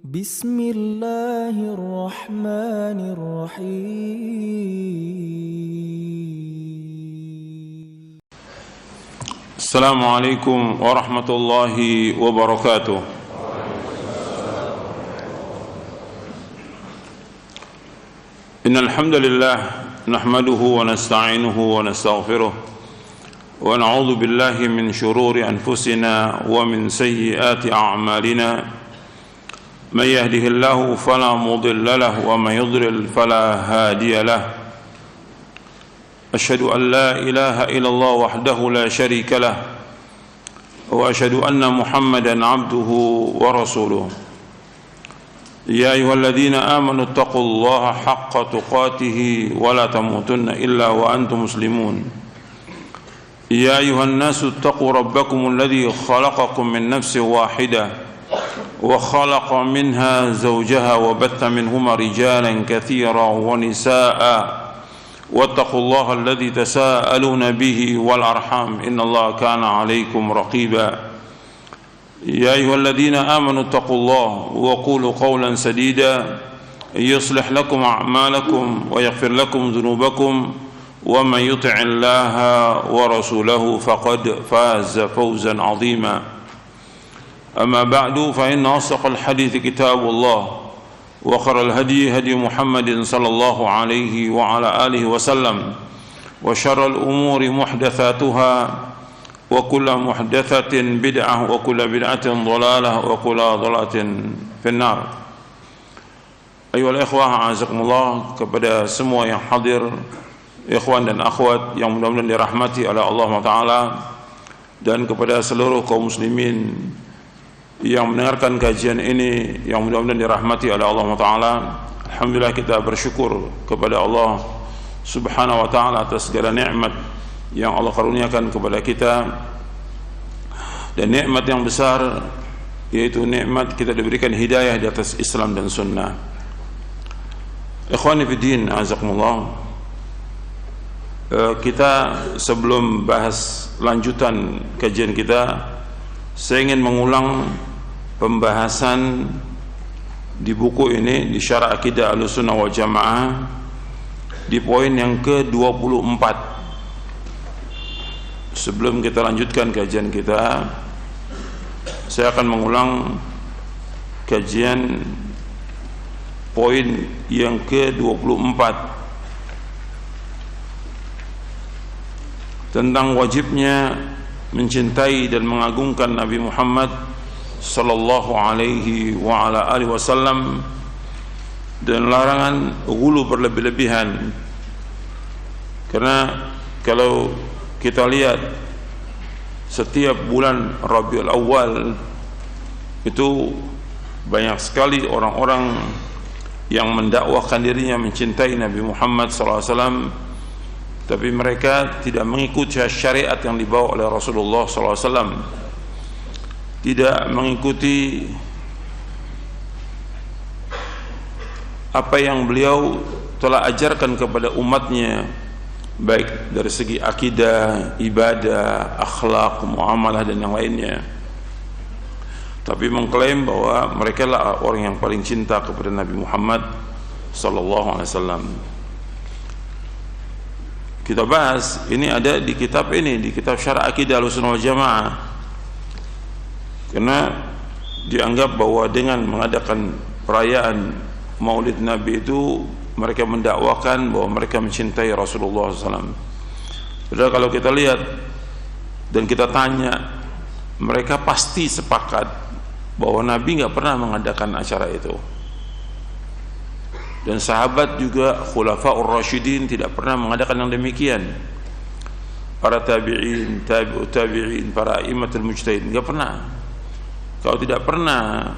Bismillahirrahmanirrahim. Assalamualaikum warahmatullahi wabarakatuh. Innal hamdalillah nahmaduhu wa nasta'inuhu wa nastaghfiruh wa na'udzu billahi min shururi anfusina wa min sayyiati a'malina. من يهده الله فلا مضل له ومن يضلل فلا هادي له أشهد أن لا إله إلا الله وحده لا شريك له وأشهد أن محمدا عبده ورسوله يا أيها الذين آمنوا اتقوا الله حق تقاته ولا تموتن إلا وأنتم مسلمون يا أيها الناس اتقوا ربكم الذي خلقكم من نفس واحدة وخلق منها زوجها وبث منهما رجالا كثيرا ونساء واتقوا الله الذي تساءلون به والأرحام إن الله كان عليكم رقيبا يا أيها الذين آمنوا اتقوا الله وقولوا قولا سديدا يصلح لكم أعمالكم ويغفر لكم ذنوبكم ومن يطع الله ورسوله فقد فاز فوزا عظيما أما بعد فإن أصدق الحديث كتاب الله وخير الهدي هدي محمد صلى الله عليه وعلى آله وسلم وشر الأمور محدثاتها وكل محدثة بدعة وكل بدعة ضلالة وكل ضلالة في النار. أيها الإخوة أعزكم الله, kepada semua yang hadir, ikhwan dan akhwat yang mudah-mudahan dirahmati oleh Allah Ta'ala, dan kepada seluruh kaum muslimin yang mendengarkan kajian ini yang mudah-mudahan dirahmati oleh Allah Ta'ala. Alhamdulillah, kita bersyukur kepada Allah Subhanahu wa Ta'ala atas segala nikmat yang Allah karuniakan kepada kita, dan nikmat yang besar yaitu nikmat kita diberikan hidayah di atas Islam dan sunnah. Ikhwani fi din, azakumullah, kita sebelum bahas lanjutan kajian kita, saya ingin mengulang pembahasan di buku ini, di Syarah Aqidah Ahlussunnah wal Jamaah, di poin yang ke-24. Sebelum kita lanjutkan kajian kita, saya akan mengulang kajian poin yang ke-24 tentang wajibnya mencintai dan mengagungkan Nabi Muhammad sallallahu alaihi wa ala alihi wasallam, dan larangan ghulu, berlebih-lebihan. Karena kalau kita lihat setiap bulan Rabiul Awal itu banyak sekali orang-orang yang mendakwahkan dirinya mencintai Nabi Muhammad sallallahu alaihi wasallam, tapi mereka tidak mengikuti syariat yang dibawa oleh Rasulullah SAW, tidak mengikuti apa yang beliau telah ajarkan kepada umatnya, baik dari segi akidah, ibadah, akhlak, muamalah dan yang lainnya, tapi mengklaim bahwa mereka lah orang yang paling cinta kepada Nabi Muhammad SAW. Kita bahas ini ada di kitab ini, di kitab Syarah Aqidah Ahlussunnah wal Jamaah, karena dianggap bahwa dengan mengadakan perayaan Maulid Nabi itu mereka mendakwakan bahwa mereka mencintai Rasulullah SAW. Padahal kalau kita lihat dan kita tanya, mereka pasti sepakat bahwa Nabi nggak pernah mengadakan acara itu. Dan sahabat juga, Khulafaur Rasyidin, tidak pernah mengadakan yang demikian. Para tabi'in, tabi'ut tabi'in, para a'immatul mujtahid, enggak pernah. Kalau tidak pernah,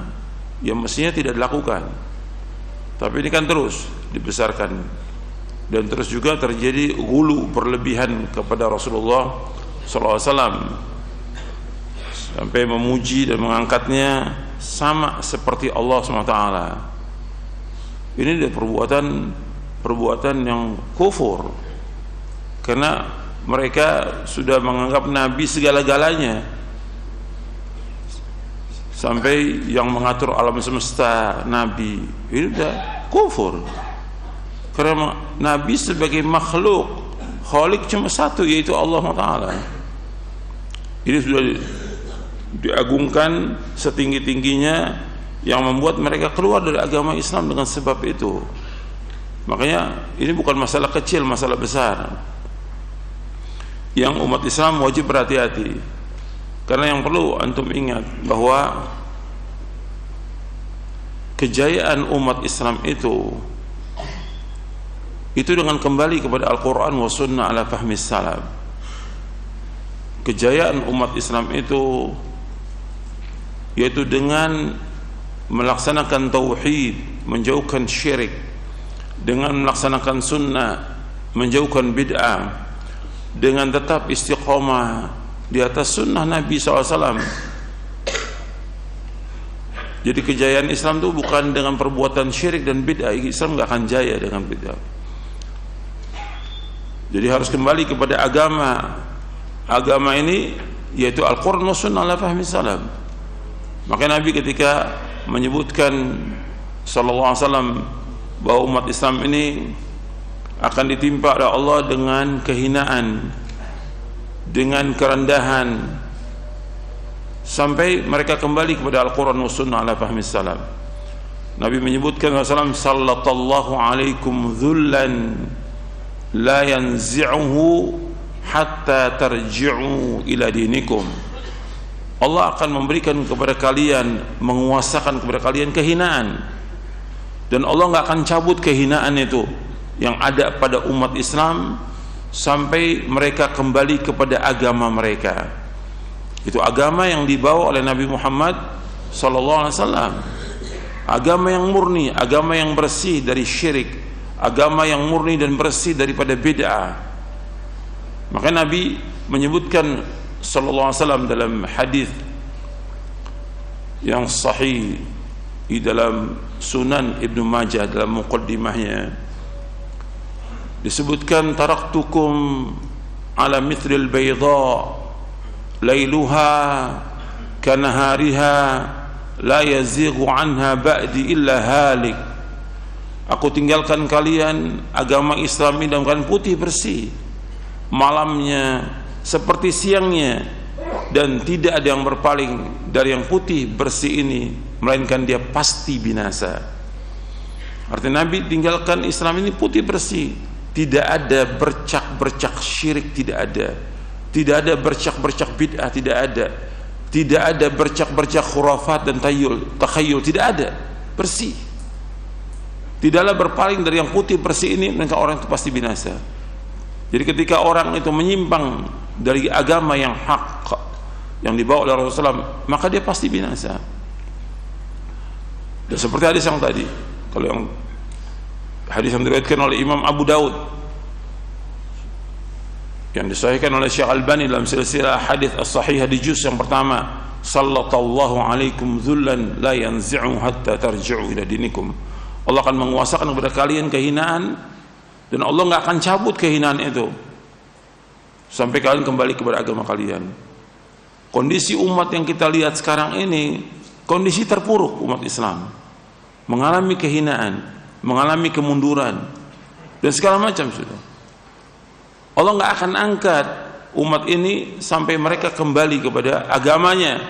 ya mestinya tidak dilakukan. Tapi ini kan terus dibesarkan, dan terus juga terjadi ghulu, berlebihan kepada Rasulullah SAW, sampai memuji dan mengangkatnya sama seperti Allah SWT. Ini adalah perbuatan yang kufur, karena mereka sudah menganggap Nabi segala-galanya. sampai yang mengatur alam semesta Nabi, ini sudah kufur. Karena Nabi sebagai makhluk, Khalik cuma satu, yaitu Allah Ta'ala. Ini sudah diagungkan setinggi-tingginya, yang membuat mereka keluar dari agama Islam dengan sebab itu. Makanya ini bukan masalah kecil, masalah besar yang umat Islam wajib berhati-hati. Karena yang perlu antum ingat bahwa kejayaan umat Islam itu dengan kembali kepada Al-Quran wa Sunnah ala fahmi salaf. Kejayaan umat Islam itu yaitu dengan melaksanakan tauhid, menjauhkan syirik, dengan melaksanakan sunnah, menjauhkan bid'ah, dengan tetap istiqamah di atas sunnah Nabi SAW. Jadi kejayaan Islam itu bukan dengan perbuatan syirik dan bid'ah. Islam gak akan jaya dengan bid'ah. Jadi harus kembali kepada agama ini, yaitu Al-Quran wa Sunnah ala fahmi salaf. Maka Nabi ketika menyebutkan sallallahu alaihi wasallam bahwa umat Islam ini akan ditimpa oleh Allah dengan kehinaan, dengan kerendahan, sampai mereka kembali kepada Al-Quran wa Sunnah ala fahmi salaf. Nabi menyebutkan sallallahu alaihi wasallam, sallallahu alaikum dhullan la yanzi'uhu hatta tarji'u ila dinikum. Allah akan memberikan kepada kalian, menguasakan kepada kalian kehinaan, dan Allah nggak akan cabut kehinaan itu yang ada pada umat Islam sampai mereka kembali kepada agama mereka. Itu agama yang dibawa oleh Nabi Muhammad sallallahu alaihi wasallam, agama yang murni, agama yang bersih dari syirik, agama yang murni dan bersih daripada bid'ah. Maka Nabi menyebutkan sallallahu alaihi wasallam dalam hadis yang sahih di dalam Sunan Ibnu Majah, dalam muqaddimahnya disebutkan, taraktukum ala mithlil bayda lailuha kanahariha la yazighu anha ba'di illa halik. Aku tinggalkan kalian agama Islam ini dalam keadaan putih bersih, malamnya seperti siangnya, dan tidak ada yang berpaling dari yang putih bersih ini melainkan dia pasti binasa. Artinya Nabi tinggalkan Islam ini putih bersih, tidak ada bercak-bercak syirik, tidak ada bercak-bercak bid'ah, tidak ada bercak-bercak khurafat dan takhayul, tidak ada, bersih. Tidaklah berpaling dari yang putih bersih ini, maka orang itu pasti binasa. Jadi ketika orang itu menyimpang dari agama yang hak yang dibawa oleh Rasulullah, maka dia pasti binasa. Dan seperti hadis yang tadi, kalau yang hadis yang diriwayatkan oleh Imam Abu Daud, yang disahihkan oleh Syekh Albani dalam silsilah hadis as-sahihah di juz yang pertama, sallallahu alaikum dzullan la yanzi'u hatta tarji'u ila dinikum. Allah akan menguasakan kepada kalian kehinaan, dan Allah nggak akan cabut kehinaan itu sampai kalian kembali kepada agama kalian. Kondisi umat yang kita lihat sekarang ini, kondisi terpuruk umat Islam, mengalami kehinaan, mengalami kemunduran, dan segala macam sudah. Allah nggak akan angkat umat ini sampai mereka kembali kepada agamanya,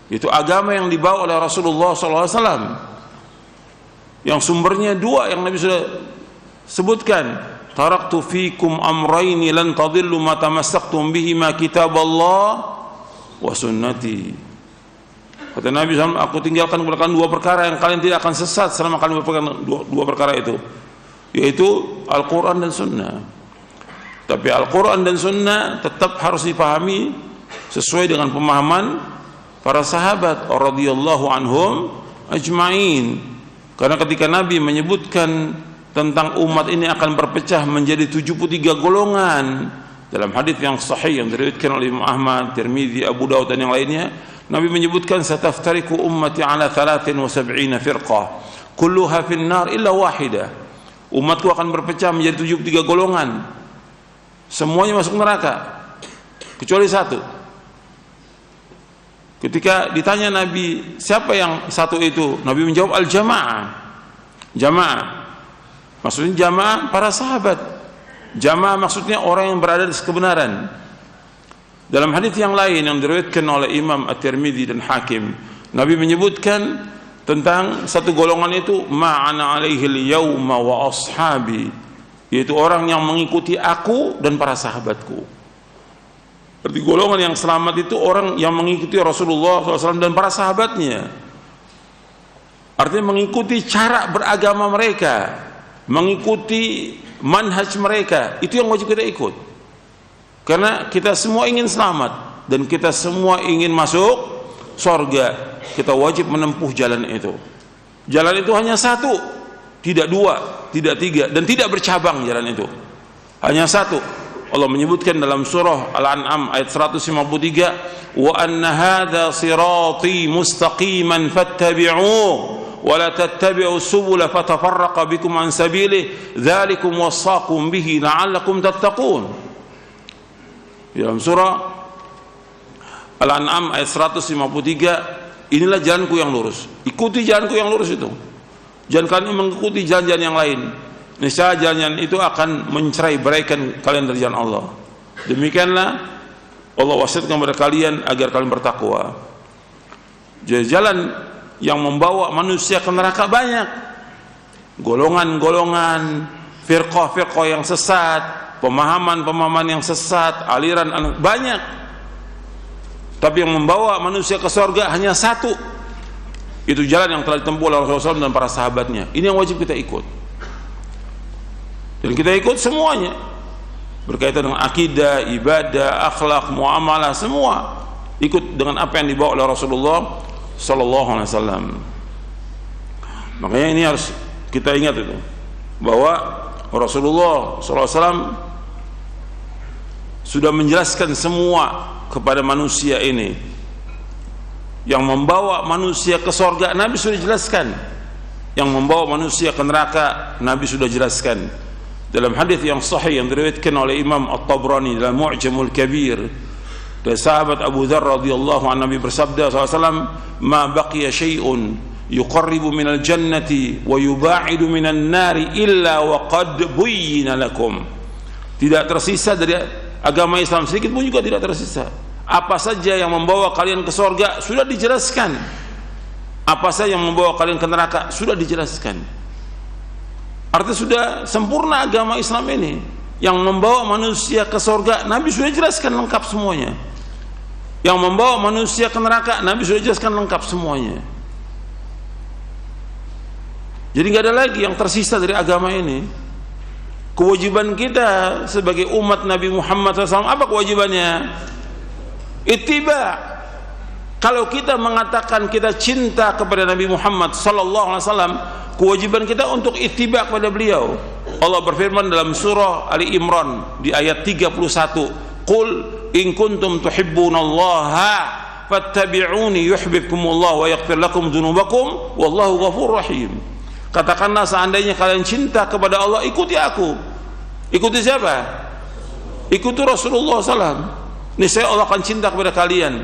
itu agama yang dibawa oleh Rasulullah SAW, yang sumbernya dua yang Nabi sudah sebutkan, taraktu fikum amrayni lan tadillu ma tamassaktum bihima kitaballah wa sunnati. Kata Nabi SAW, aku tinggalkan kepada kalian dua perkara yang kalian tidak akan sesat selama kalian berpegang dua perkara itu, yaitu Al-Quran dan Sunnah. Tapi Al-Quran dan Sunnah tetap harus dipahami sesuai dengan pemahaman para sahabat radhiyallahu anhum ajma'in. Karena ketika Nabi menyebutkan tentang umat ini akan berpecah menjadi 73 golongan dalam hadis yang sahih yang diriwayatkan oleh Imam Ahmad, Tirmidzi, Abu Daud dan yang lainnya, Nabi menyebutkan sataftariku ummati ala 73 firqah kulluha fin nar illa wahidah. Umatku akan berpecah menjadi 73 golongan, semuanya masuk neraka kecuali satu. Ketika ditanya Nabi, siapa yang satu itu? Nabi menjawab, al-jamaah. Jamaah. Maksudnya jamaah para sahabat. Jamaah maksudnya orang yang berada di kebenaran. Dalam hadis yang lain yang diriwayatkan oleh Imam At-Tirmidzi dan Hakim, Nabi menyebutkan tentang satu golongan itu, ma'ana alaihi al-yawma wa ashabi, yaitu orang yang mengikuti aku dan para sahabatku. Berarti golongan yang selamat itu orang yang mengikuti Rasulullah SAW dan para sahabatnya. Artinya mengikuti cara beragama mereka, mengikuti manhaj mereka. Itu yang wajib kita ikut. Karena kita semua ingin selamat dan kita semua ingin masuk surga. Kita wajib menempuh jalan itu. Jalan itu hanya satu, tidak dua, tidak tiga, dan tidak bercabang jalan itu. Hanya satu. Allah menyebutkan dalam surah Al-An'am ayat 153, wa anna hadza sirati mustaqiman fattabi'uhu wa la tattabi'u subula fatafarraqa bikum an sabilihi dzalikum wassaqum bihi la'allakum tattaqun. Dalam surah Al-An'am ayat 153, inilah jalanku yang lurus, ikuti jalanku yang lurus itu, jangan kalian mengikuti jalan-jalan yang lain. Niscaya jalan itu akan mencerai-beraikan kalian dari jalan Allah. Demikianlah Allah wasiatkan kepada kalian agar kalian bertakwa. Jadi jalan yang membawa manusia ke neraka banyak. Golongan-golongan, firqah-firqah yang sesat, pemahaman-pemahaman yang sesat, aliran banyak. Tapi yang membawa manusia ke surga hanya satu. Itu jalan yang telah ditempuh oleh Rasulullah SAW dan para sahabatnya. Ini yang wajib kita ikut. Dan kita ikut semuanya berkaitan dengan akidah, ibadah, akhlak, muamalah, semua ikut dengan apa yang dibawa oleh Rasulullah sallallahu alaihi wasallam. Makanya ini harus kita ingat itu, bahwa Rasulullah sallallahu alaihi wasallam sudah menjelaskan semua kepada manusia ini. Yang membawa manusia ke surga Nabi sudah jelaskan. Yang membawa manusia ke neraka Nabi sudah jelaskan. Dalam hadis yang sahih yang diriwayatkan oleh Imam At-Tabrani dalam Mu'jamul Kabir, dari sahabat Abu Dzar radhiyallahu anhu, Nabi bersabda SAW, ma baqiya syai'un yuqarribu minal jannati wa yuba'idu minan nari illa wa qad buyyina lakum. Tidak tersisa dari agama Islam sedikit pun juga tidak tersisa. Apa saja yang membawa kalian ke surga sudah dijelaskan. Apa saja yang membawa kalian ke neraka sudah dijelaskan. Artinya sudah sempurna agama Islam ini. Yang membawa manusia ke surga Nabi sudah jelaskan lengkap semuanya. Yang membawa manusia ke neraka Nabi sudah jelaskan lengkap semuanya. Jadi nggak ada lagi yang tersisa dari agama ini. Kewajiban kita sebagai umat Nabi Muhammad SAW, apa kewajibannya? Ittiba. Kalau kita mengatakan kita cinta kepada Nabi Muhammad SAW, kewajiban kita untuk ittiba kepada beliau. Allah berfirman dalam surah Ali Imran di ayat 31, qul in kuntum tuhibbunallaha fattabi'uni yuhibbukumullah wa yaghfir lakum dzunubakum wallahu ghafurur rahim. Katakanlah seandainya kalian cinta kepada Allah, ikuti aku. Ikuti siapa? Ikuti Rasulullah SAW. Niscaya Allah akan cinta kepada kalian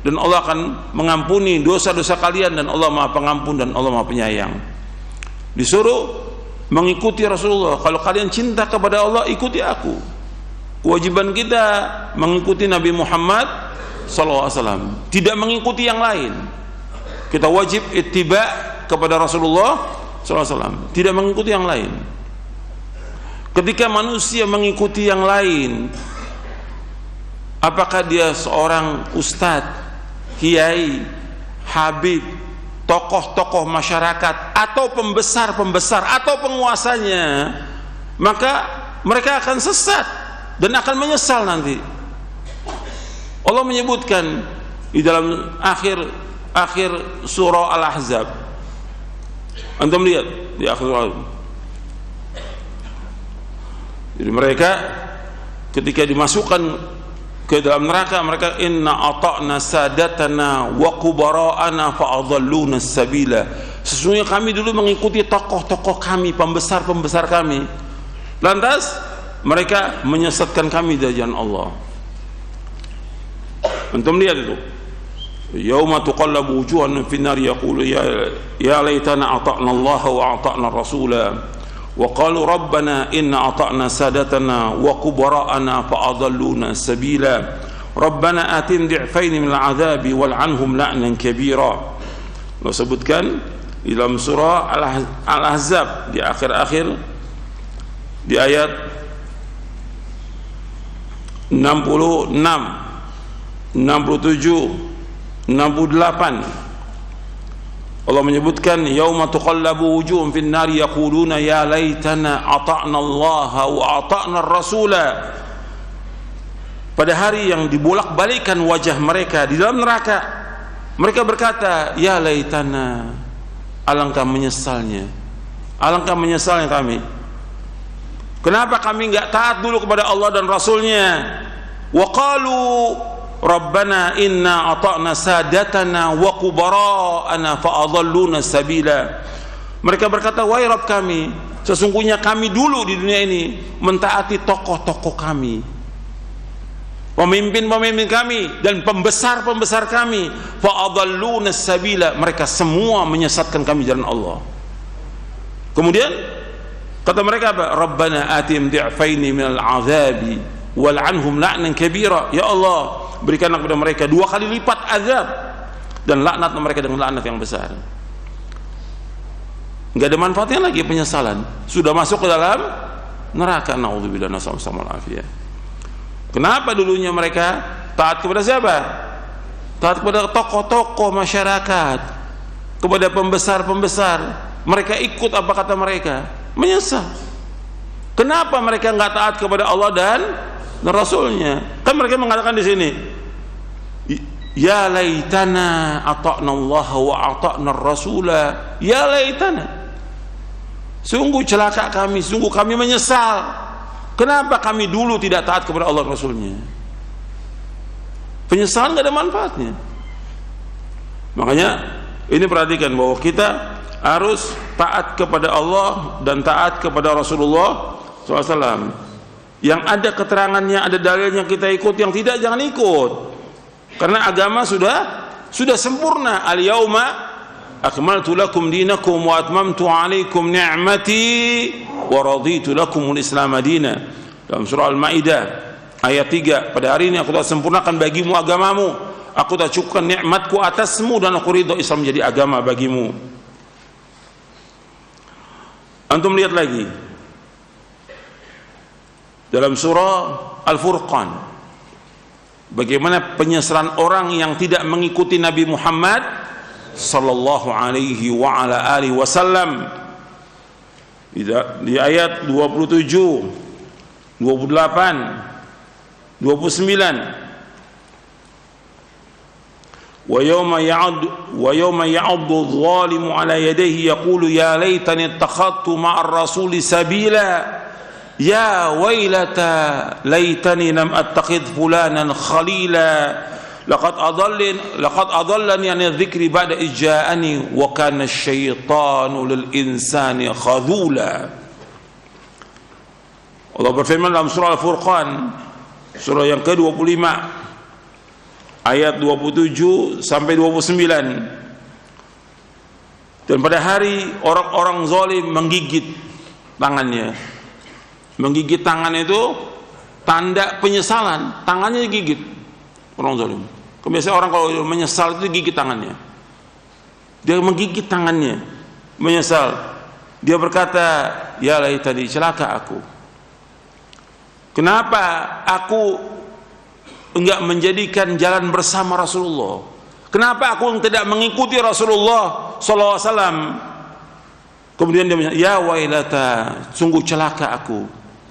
dan Allah akan mengampuni dosa-dosa kalian, dan Allah Maha Pengampun dan Allah Maha Penyayang. Disuruh mengikuti Rasulullah. Kalau kalian cinta kepada Allah, ikuti aku. Kewajiban kita mengikuti Nabi Muhammad SAW, tidak mengikuti yang lain. Kita wajib ittiba kepada Rasulullah SAW, tidak mengikuti yang lain. Ketika manusia mengikuti yang lain, apakah dia seorang ustadz, kiai, habib, tokoh-tokoh masyarakat, atau pembesar-pembesar, atau penguasanya, maka mereka akan sesat dan akan menyesal nanti. Allah menyebutkan di dalam akhir surah Al-Ahzab. Antum lihat di akhir surah. Jadi mereka ketika dimasukkan ke dalam neraka, mereka inna ata'na sadatana wa kubara'ana fa'adhalluna sabila. Sesungguhnya kami dulu mengikuti tokoh-tokoh kami, pembesar-pembesar kami, lantas mereka menyesatkan kami dari jalan Allah. Antum lihat itu yauma tuqallabu wujuhahum fin nar yaqulu ya laitana ata'na Allah wa ata'na rasula wa qalu rabbana inna ata'na sadatana wa kubara'ana fa adalluna sabila rabbana atim di'faini min al'adzabi wal 'anhum la'nan kabira. Allah sebutkan dalam surah Al-Ahzab di akhir-akhir di ayat 66, 67, 68 Allah menyebutkan yauma tuqallabu wujuhum fin nar yaquluna ya laitana ata'na Allah wa ata'na rasula. Pada hari yang dibolak-balikan wajah mereka di dalam neraka, mereka berkata ya laitana, alangkah menyesalnya kami. Kenapa kami enggak taat dulu kepada Allah dan Rasulnya? Wa qalu rabbana inna ata'na sadatana wa kubara'ana fa adalluna sabila. Mereka berkata, wahai Rabb kami, sesungguhnya kami dulu di dunia ini mentaati tokoh-tokoh kami, pemimpin-pemimpin kami dan pembesar-pembesar kami, fa adalluna sabila, mereka semua menyesatkan kami jalan Allah. Kemudian kata mereka apa? Rabbana atim di'faini minal azabi wal 'anhum la'nan kabira. Ya Allah, berikanlah kepada mereka 2 kali lipat azab dan laknat mereka dengan laknat yang besar. Enggak ada manfaatnya lagi penyesalan, sudah masuk ke dalam neraka. Naudzubillah, nasallallahu alaihi wasallam. Kenapa dulunya mereka taat kepada siapa? Taat kepada tokoh-tokoh masyarakat, kepada pembesar-pembesar. Mereka ikut apa kata mereka, menyesal. Kenapa mereka enggak taat kepada Allah dan Rasulnya? Kan mereka mengatakan di sini, ya laitana ata'na Allah wa ata'na rasula. Ya laitana, sungguh celaka kami, sungguh kami menyesal. Kenapa kami dulu tidak taat kepada Allah dan Rasulnya? Penyesalan tidak ada manfaatnya. Makanya ini perhatikan bahwa kita harus taat kepada Allah dan taat kepada Rasulullah SAW. Yang ada keterangannya, ada dalilnya kita ikut, yang tidak jangan ikut. Karena agama sudah sempurna. Al-yauma akmaltu lakum dinakum wa atmamtu alaikum ni'mati wa raditu lakumul Islam madina. Dalam surah Al-Maidah ayat 3, pada hari ini aku telah sempurnakan bagimu agamamu, aku telah cukupkan nikmatku atasmu, dan aku ridho Islam menjadi agama bagimu. Antum lihat lagi dalam surah Al-Furqan bagaimana penyesalan orang yang tidak mengikuti Nabi Muhammad sallallahu alaihi wa ala alihi wasallam. Di ayat 27, 28, 29, wa yawma ya'addu adh-dhalimu ala yadayhi yaqulu ya laitani ittakhadtu ma'ar rasuli sabila ya wailata laitani lam attakhidh fulanan khalila laqad adallani an adh-dhikri ba'da ija'ani wa kana asy-syaitanu lil insani khadhula. Allah berfirman dalam surah Al-Furqan, surah yang ke-25 ayat 27 sampai 29. Dan pada hari orang-orang zalim menggigit tangannya. Menggigit tangan itu tanda penyesalan, tangannya digigit orang zalim. Kebiasaan orang kalau menyesal itu gigit tangannya. Dia menggigit tangannya, menyesal. Dia berkata, ya laitani, celaka aku. Kenapa aku enggak menjadikan jalan bersama Rasulullah? Kenapa aku tidak mengikuti Rasulullah sallallahu alaihi wasallam? Kemudian dia bilang, ya wailata, sungguh celaka aku.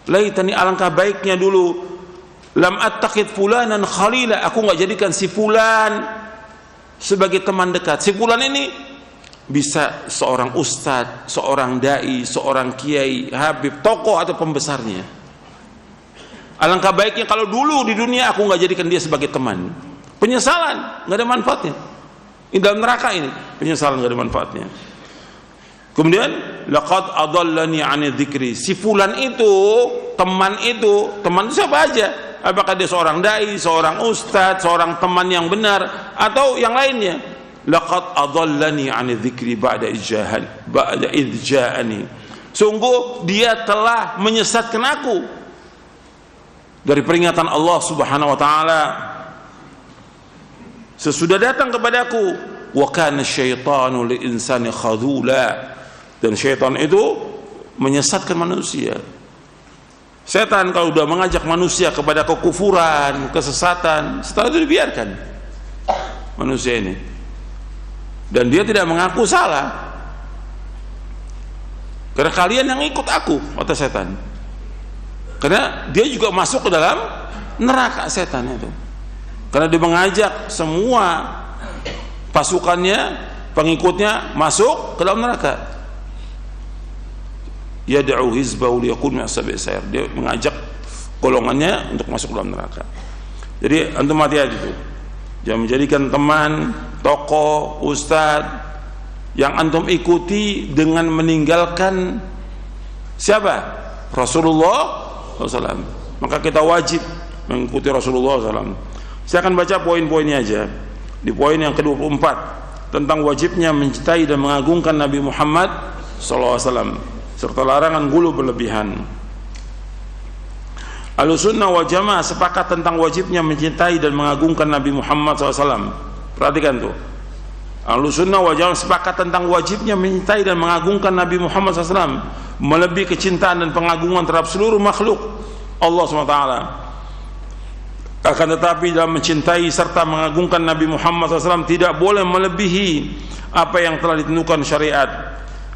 Laitani, alangkah baiknya dulu lam attakhid fulanan khalila, aku enggak jadikan si fulan sebagai teman dekat. Si fulan ini bisa seorang ustadz, seorang dai, seorang kiai, habib, tokoh atau pembesarnya. Alangkah baiknya kalau dulu di dunia aku nggak jadikan dia sebagai teman. Penyesalan nggak ada manfaatnya. Di dalam neraka ini penyesalan nggak ada manfaatnya. Kemudian laqad adallani 'ani dzikri. Si fulan itu, teman itu siapa aja? Apakah dia seorang dai, seorang ustadz, seorang teman yang benar, atau yang lainnya. Laqad adallani 'ani dzikri ba'da idh ja'ani. Sungguh dia telah menyesatkan aku dari peringatan Allah Subhanahu wa taala sesudah datang kepadaku. Wa kana syaitanu lil insani khadula. Dan syaitan itu menyesatkan manusia. Setan kalau sudah mengajak manusia kepada kekufuran, kesesatan, setelah itu dibiarkan manusia ini, dan dia tidak mengaku salah. Karena kalian yang ikut aku, kata setan. Karena dia juga masuk ke dalam neraka setan itu. Karena dia mengajak semua pasukannya, pengikutnya masuk ke dalam neraka. Yad'u hizbahu liyakun min ashabi's sa'ir. Dia mengajak golongannya untuk masuk ke dalam neraka. Jadi antum hati-hati itu. Jangan menjadikan teman, tokoh, ustadz yang antum ikuti dengan meninggalkan siapa? Rasulullah SAW. Maka kita wajib mengikuti Rasulullah SAW. Saya akan baca poin-poinnya aja. Di poin yang ke-24 tentang wajibnya mencintai dan mengagungkan Nabi Muhammad SAW serta larangan gulu berlebihan. Ahlussunnah wal Jamaah sepakat tentang wajibnya mencintai dan mengagungkan Nabi Muhammad SAW. Perhatikan tuh. Ahlussunnah wal Jamaah sepakat tentang wajibnya mencintai dan mengagungkan Nabi Muhammad SAW, melebihi kecintaan dan pengagungan terhadap seluruh makhluk Allah SWT. Akan tetapi dalam mencintai serta mengagungkan Nabi Muhammad SAW tidak boleh melebihi apa yang telah ditentukan syariat.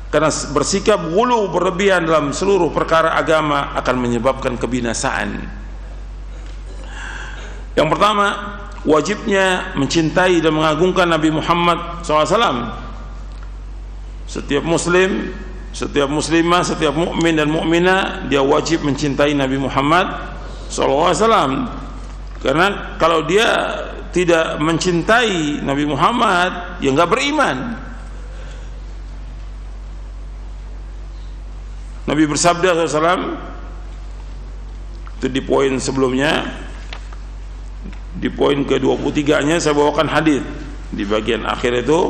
Karena bersikap ghulu berlebihan dalam seluruh perkara agama akan menyebabkan kebinasaan. Yang pertama, wajibnya mencintai dan mengagungkan Nabi Muhammad SAW. Setiap muslim, setiap muslimah, setiap mukmin dan mukminah, dia wajib mencintai Nabi Muhammad SAW. Karena kalau dia tidak mencintai Nabi Muhammad, ya nggak beriman. Nabi bersabda SAW, itu di poin sebelumnya, di poin ke-23-nya saya bawakan hadis di bagian akhir itu.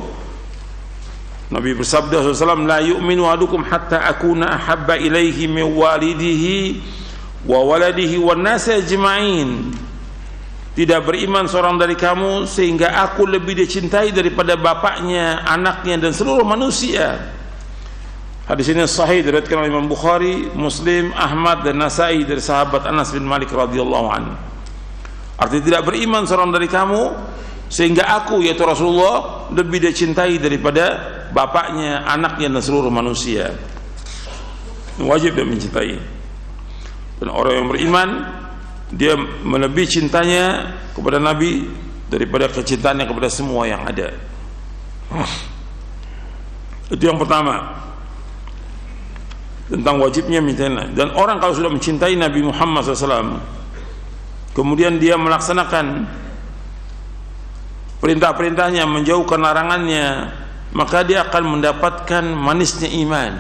Nabi bersabda SAW, la yu'minu ahadukum hatta akuna ahabba ilaihi min walidihi wa waladihi wan nasi ajma'in. Tidak beriman seorang dari kamu sehingga aku lebih dicintai daripada bapaknya, anaknya dan seluruh manusia. Hadis ini sahih diriwayatkan oleh Imam Bukhari, Muslim, Ahmad dan Nasai dari sahabat Anas bin Malik radhiyallahu anhu. Artinya tidak beriman seorang dari kamu sehingga aku, yaitu Rasulullah, lebih dicintai daripada bapaknya, anaknya dan seluruh manusia. Wajib dia mencintai. Dan orang yang beriman, dia melebihi cintanya kepada Nabi daripada kecintaannya kepada semua yang ada. Itu yang pertama, tentang wajibnya mencintai. Dan orang kalau sudah mencintai Nabi Muhammad SAW, kemudian dia melaksanakan perintah-perintahnya, menjauhkan larangannya, maka dia akan mendapatkan manisnya iman.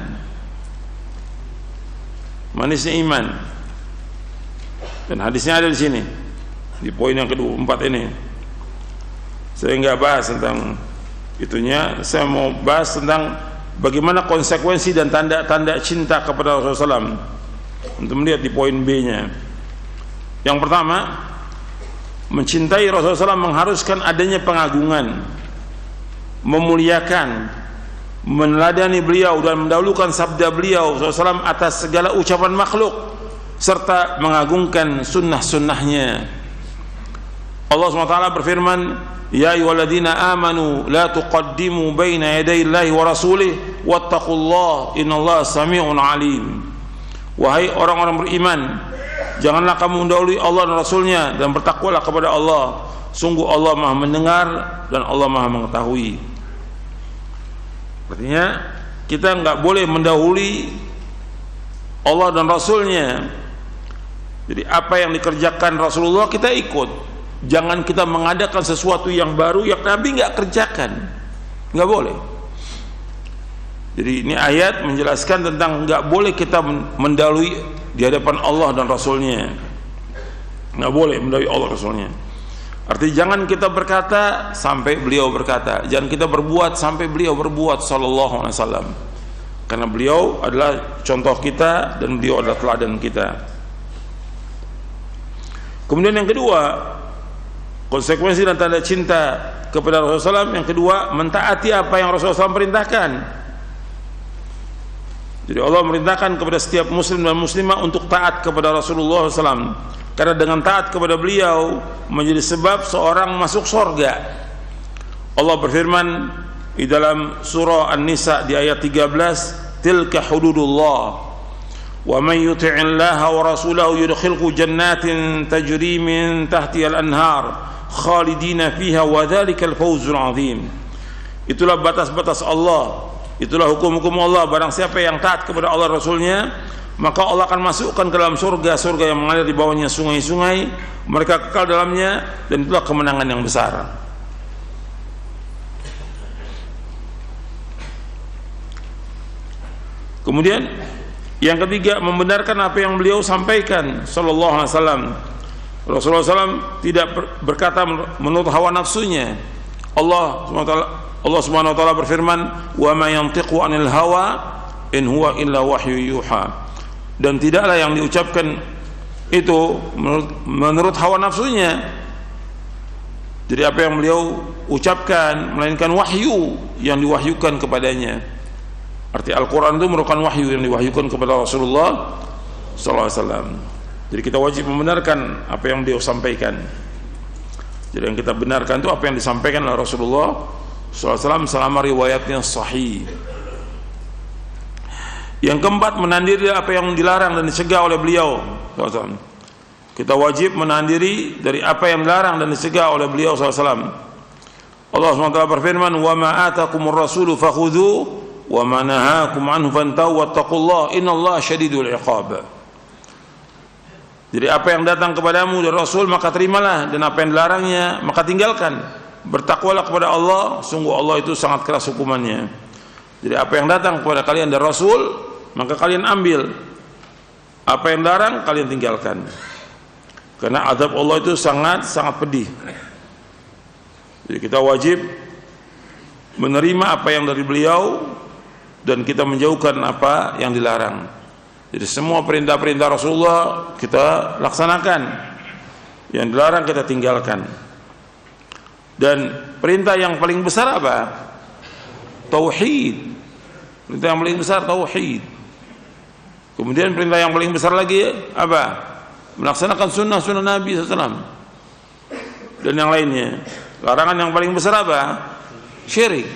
Manisnya iman. Dan hadisnya ada di sini, di poin yang ke-24 ini. Saya nggak bahas tentang itunya, saya mau bahas tentang bagaimana konsekuensi dan tanda-tanda cinta kepada Rasulullah SAW. Untuk melihat di poin B-nya. Yang pertama, mencintai Rasulullah SAW mengharuskan adanya pengagungan, memuliakan, meneladani beliau dan mendahulukan sabda beliau SAW atas segala ucapan makhluk, serta mengagungkan sunnah-sunnahnya. Allah SWT berfirman, ya ayyuhalladzina amanu la tuqaddimu baina yaday Allahi wa rasulih wattaqullaha innallaha samii'un 'alim. Wahai orang-orang beriman, janganlah kamu mendahului Allah dan Rasulnya, dan bertakwalah kepada Allah. Sungguh Allah Maha mendengar dan Allah Maha mengetahui. Artinya kita enggak boleh mendahului Allah dan Rasulnya. Jadi apa yang dikerjakan Rasulullah kita ikut. Jangan kita mengadakan sesuatu yang baru yang Nabi nggak kerjakan, nggak boleh. Jadi ini ayat menjelaskan tentang nggak boleh kita mendahului di hadapan Allah dan Rasulnya. Nggak boleh mendahului Allah Rasulnya. Artinya jangan kita berkata sampai beliau berkata, jangan kita berbuat sampai beliau berbuat sallallahu alaihi wasallam. Karena beliau adalah contoh kita dan beliau adalah teladan kita. Kemudian yang kedua, konsekuensi dan tanda cinta kepada Rasulullah SAW, yang kedua, mentaati apa yang Rasulullah SAW perintahkan. Jadi Allah merintahkan kepada setiap muslim dan muslimah untuk taat kepada Rasulullah SAW, karena dengan taat kepada beliau menjadi sebab seorang masuk surga. Allah berfirman di dalam surah An-Nisa di ayat 13, tilka hududullah wa man yuti'illaha wa rasulahu yudkhilhu jannatin tajri min tahtiha al-anhar khalidina fiha wa dzalikal fawzul azim. Itulah batas-batas Allah, itulah hukum-hukum Allah. Barang siapa yang taat kepada Allah Rasulnya, maka Allah akan masukkan ke dalam surga-surga yang mengalir di bawahnya sungai-sungai, mereka kekal dalamnya, dan itulah kemenangan yang besar. Kemudian yang ketiga, membenarkan apa yang beliau sampaikan sallallahu alaihi wasallam. Rasulullah SAW tidak berkata menurut hawa nafsunya. Allah Subhanahu wa taala berfirman, "Wa ma yantiqu 'anil hawa in huwa illa wahyu yuha." Dan tidaklah yang diucapkan itu menurut hawa nafsunya. Jadi apa yang beliau ucapkan melainkan wahyu yang diwahyukan kepadanya. Arti Al-Quran itu merupakan wahyu yang diwahyukan kepada Rasulullah SAW. Jadi kita wajib membenarkan apa yang beliau sampaikan. Jadi yang kita benarkan itu apa yang disampaikan oleh Rasulullah SAW selama riwayatnya sahih. Yang keempat, menahan diri apa yang dilarang dan dicegah oleh beliau SAW. Kita wajib menahan diri dari apa yang dilarang dan dicegah oleh beliau SAW. Allah SWT berfirman, wa ma atakumur rasulu fakhudhu wa ma nahakum anhu fantahu wattaqullaha innallaha syadidul iqab. Jadi apa yang datang kepadamu dari Rasul maka terimalah, dan apa yang dilarangnya maka tinggalkan. Bertakwalah kepada Allah, sungguh Allah itu sangat keras hukumannya. Jadi apa yang datang kepada kalian dari Rasul maka kalian ambil, apa yang dilarang kalian tinggalkan, karena azab Allah itu sangat pedih. Jadi kita wajib menerima apa yang dari beliau dan kita menjauhkan apa yang dilarang. Jadi semua perintah-perintah Rasulullah kita laksanakan, yang dilarang kita tinggalkan. Dan perintah yang paling besar apa? Tauhid. Perintah yang paling besar tauhid. Kemudian perintah yang paling besar lagi apa? Melaksanakan sunnah Nabi SAW dan yang lainnya. Larangan yang paling besar apa? Syirik.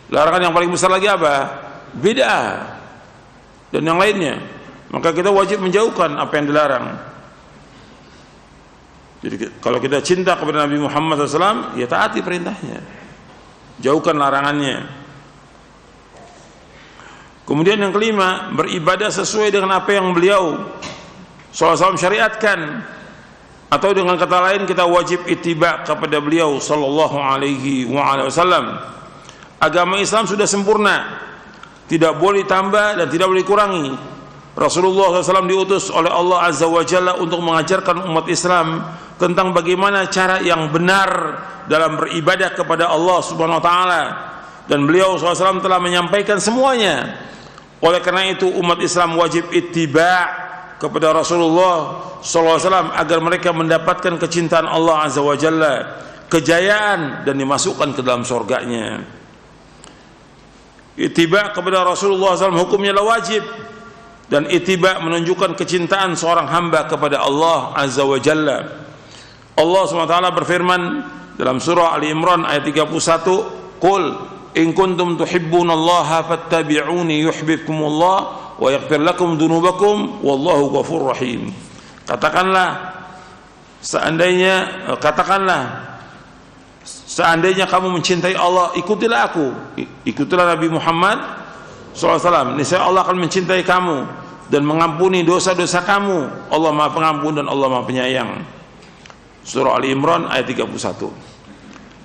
Larangan yang paling besar lagi apa? Bid'ah dan yang lainnya. Maka kita wajib menjauhkan apa yang dilarang. Jadi kalau kita cinta kepada Nabi Muhammad SAW, ya taati perintahnya, jauhkan larangannya. Kemudian yang kelima, beribadah sesuai dengan apa yang beliau SAW syariatkan, atau dengan kata lain kita wajib ittiba kepada beliau sallallahu alaihi wasallam. Agama Islam sudah sempurna, tidak boleh tambah dan tidak boleh kurangi. Rasulullah SAW diutus oleh Allah Azza wa Jalla untuk mengajarkan umat Islam tentang bagaimana cara yang benar dalam beribadah kepada Allah Subhanahu wa taala, dan beliau SAW telah menyampaikan semuanya. Oleh karena itu umat Islam wajib ittiba kepada Rasulullah SAW agar mereka mendapatkan kecintaan Allah Azza wa Jalla, kejayaan, dan dimasukkan ke dalam surganya. Ittiba kepada Rasulullah SAW hukumnya adalah wajib, dan ittiba menunjukkan kecintaan seorang hamba kepada Allah Azza wa Jalla. Allah SWT berfirman dalam surah Ali Imran ayat 31, qul in kuntum tuhibbunallaha fattabi'uni yuhibbukumullah wa yaghfir lakum dzunubakum wallahu ghafurur rahim. Katakanlah seandainya kamu mencintai Allah, ikutilah aku, ikutilah Nabi Muhammad SAW. Niscaya Allah akan mencintai kamu dan mengampuni dosa-dosa kamu. Allah Maha Pengampun dan Allah Maha Penyayang. Surah Ali Imran ayat 31.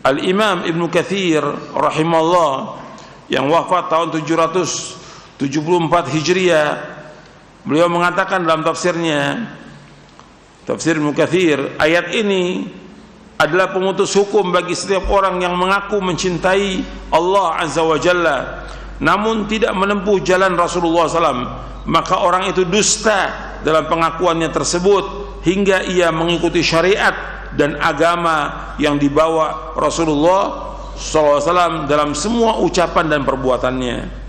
Al-Imam Ibnu Katsir rahimahullah yang wafat tahun 774 Hijriah, beliau mengatakan dalam tafsirnya, Tafsir Ibnu Katsir, ayat ini adalah pemutus hukum bagi setiap orang yang mengaku mencintai Allah Azza wa Jalla namun tidak menempuh jalan Rasulullah SAW, maka orang itu dusta dalam pengakuannya tersebut hingga ia mengikuti syariat dan agama yang dibawa Rasulullah SAW dalam semua ucapan dan perbuatannya.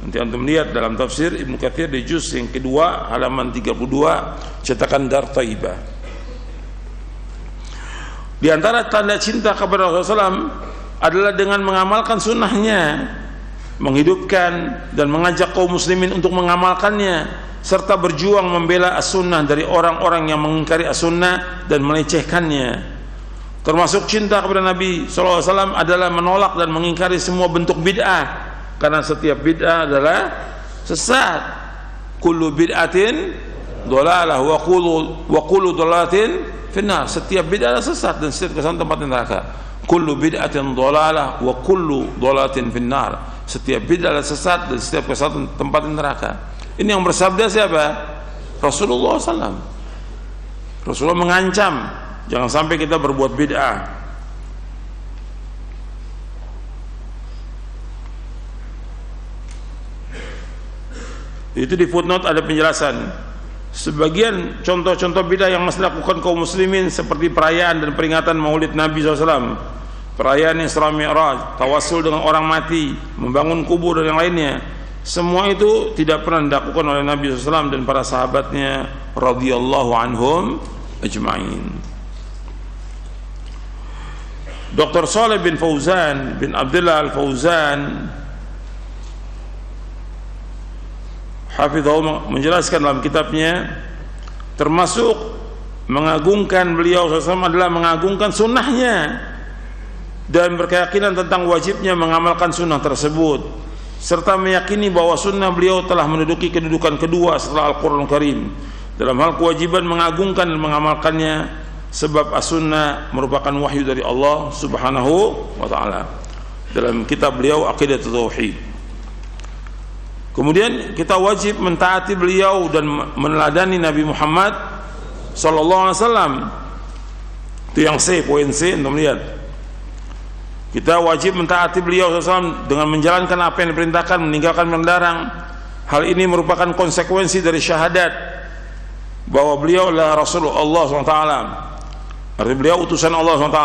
Nanti antum lihat dalam tafsir Ibnu Katsir di juz yang kedua halaman 32 cetakan Dar Thaibah. Di antara tanda cinta kepada Rasulullah SAW adalah dengan mengamalkan sunnahnya, menghidupkan dan mengajak kaum muslimin untuk mengamalkannya, serta berjuang membela as-sunnah dari orang-orang yang mengingkari as-sunnah dan melecehkannya. Termasuk cinta kepada Nabi SAW adalah menolak dan mengingkari semua bentuk bid'ah, karena setiap bid'ah adalah sesat. Kullu bid'atin dhalalah wa kullu dhalalatin finnar. Setiap bid'ah adalah sesat dan setiap kesalahan tempat neraka. Kullu bid'atin dhalalah wa kullu dhalalatin finnar. Setiap bid'ah adalah sesat dan setiap kesalahan tempat neraka. Ini yang bersabda siapa? Rasulullah SAW. Rasulullah mengancam jangan sampai kita berbuat bid'ah. Itu di footnote ada penjelasan. Sebagian contoh-contoh bid'ah yang masih dilakukan kaum muslimin seperti perayaan dan peringatan Maulid Nabi SAW, perayaan Isra Mi'raj, tawassul dengan orang mati, membangun kubur dan yang lainnya. Semua itu tidak pernah dilakukan oleh Nabi SAW dan para sahabatnya radhiyallahu anhum ajma'in. Dr. Shalih bin Fauzan bin Abdullah Al-Fauzan hafizahullah menjelaskan dalam kitabnya, termasuk mengagungkan beliau SAW adalah mengagungkan sunnahnya dan berkeyakinan tentang wajibnya mengamalkan sunnah tersebut, serta meyakini bahwa sunnah beliau telah menduduki kedudukan kedua setelah Al-Quran Karim dalam hal kewajiban mengagungkan dan mengamalkannya, sebab as-sunnah merupakan wahyu dari Allah Subhanahu wa ta'ala. Dalam kitab beliau Aqidatul Tauhid. Kemudian kita wajib mentaati beliau dan meneladani Nabi Muhammad sallallahu alaihi wasallam. Itu yang C, poin C, untuk melihat. Kita wajib mentaati beliau SAW dengan menjalankan apa yang diperintahkan, meninggalkan yang dilarang. Hal ini merupakan konsekuensi dari syahadat bahwa beliau adalah Rasulullah SWT. Artinya beliau utusan Allah SWT.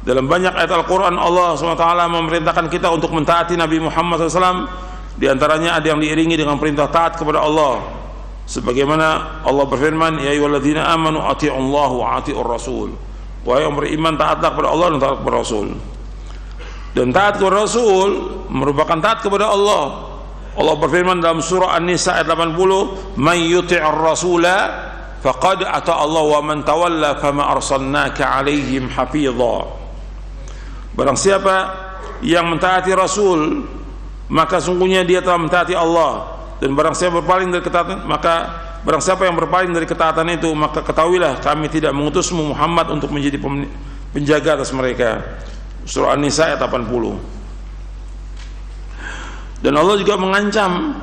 Dalam banyak ayat Al-Quran Allah SWT memerintahkan kita untuk mentaati Nabi Muhammad SAW. Di antaranya ada yang diiringi dengan perintah taat kepada Allah, sebagaimana Allah berfirman, ya ayyuhalladzina amanu atii'ullaha wa atii'ur rasul. Wahai yang beriman, taatlah kepada Allah dan taat kepada Rasul. Dan taat kepada Rasul merupakan taat kepada Allah. Allah berfirman dalam surah An-Nisa ayat 80, "May yuti'ir rasula faqad ata Allah wa man tawalla fama arsalnaka 'alaihim hafidha." Barang siapa yang mentaati Rasul, maka sungguhnya dia telah mentaati Allah. Dan barang siapa berpaling dari ketaatan, maka barang siapa yang berpaling dari ketaatan itu, maka ketahuilah kami tidak mengutusmu Muhammad untuk menjadi penjaga atas mereka. Surah An-Nisa ayat 80. Dan Allah juga mengancam,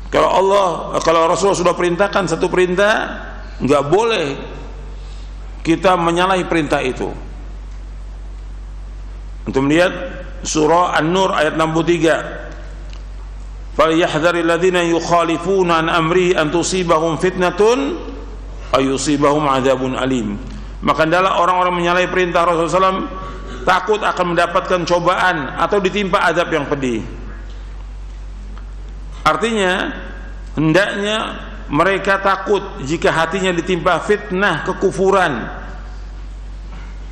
kalau Rasulullah sudah perintahkan satu perintah, nggak boleh kita menyalahi perintah itu. Untuk melihat surah An-Nur ayat 63. فَلْيَحْذَرِ الَّذِينَ يُخَالِفُونَ عَنْ أَمْرِهِ أَنْ تُصِيبَهُمْ فِتْنَةٌ أَوْ يُصِيبَهُمْ عَذَابٌ أَلِيمٌ. Maka adalah orang-orang menyalahi perintah Rasulullah SAW takut akan mendapatkan cobaan atau ditimpa azab yang pedih. Artinya hendaknya mereka takut jika hatinya ditimpa fitnah kekufuran,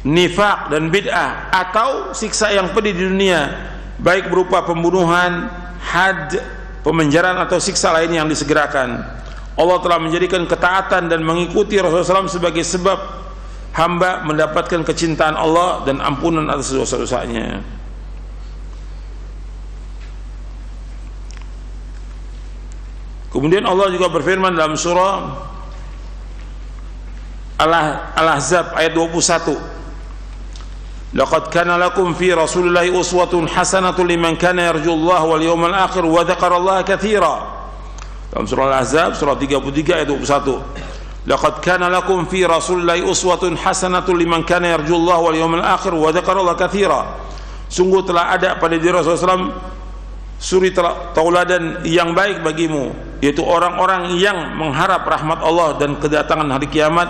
nifaq dan bid'ah, atau siksa yang pedih di dunia, baik berupa pembunuhan, had, pemenjaraan atau siksa lain yang disegerakan. Allah telah menjadikan ketaatan dan mengikuti Rasulullah SAW sebagai sebab hamba mendapatkan kecintaan Allah dan ampunan atas dosa-dosanya. Kemudian Allah juga berfirman dalam surah Al-Ahzab ayat 21, laqad kana lakum fi rasulillahi uswatun hasanatun liman kana yarjullaha wal yawmal akhir wa dzakarallaha katsira. Dalam surah Al-Ahzab surah 33 ayat 21, Laqad kana lakum fi Rasulillahi uswatun hasanatun liman kana yarjullaha wal yawmal akhir wa dzakarallaha katsira. Sungguh telah ada pada diri Rasulullah SAW suri tauladan yang baik bagimu, yaitu orang-orang yang mengharap rahmat Allah dan kedatangan hari kiamat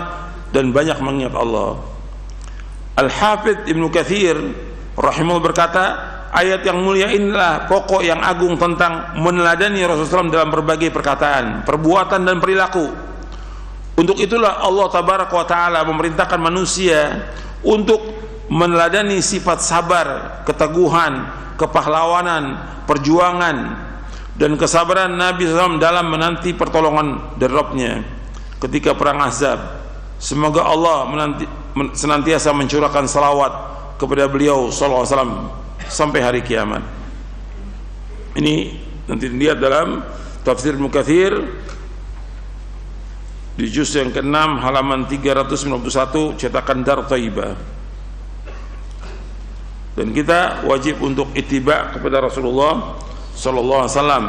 dan banyak mengingat Allah. Al-Hafidz Ibnu Katsir rahimahullah berkata, ayat yang mulia inilah pokok yang agung tentang meneladani Rasulullah SAW dalam berbagai perkataan, perbuatan dan perilaku. Untuk itulah Allah Tabaraka wa Ta'ala memerintahkan manusia untuk meneladani sifat sabar, keteguhan, kepahlawanan, perjuangan dan kesabaran Nabi SAW dalam menanti pertolongan dari Rabb-Nya ketika perang Ahzab. Semoga Allah senantiasa mencurahkan salawat kepada beliau sallallahu alaihi wasallam sampai hari kiamat. Ini nanti dilihat dalam tafsir Ibnu Katsir di juz yang ke-6 halaman 391 cetakan Dar Thaibah. Dan kita wajib untuk ittiba kepada Rasulullah sallallahu alaihi wasallam.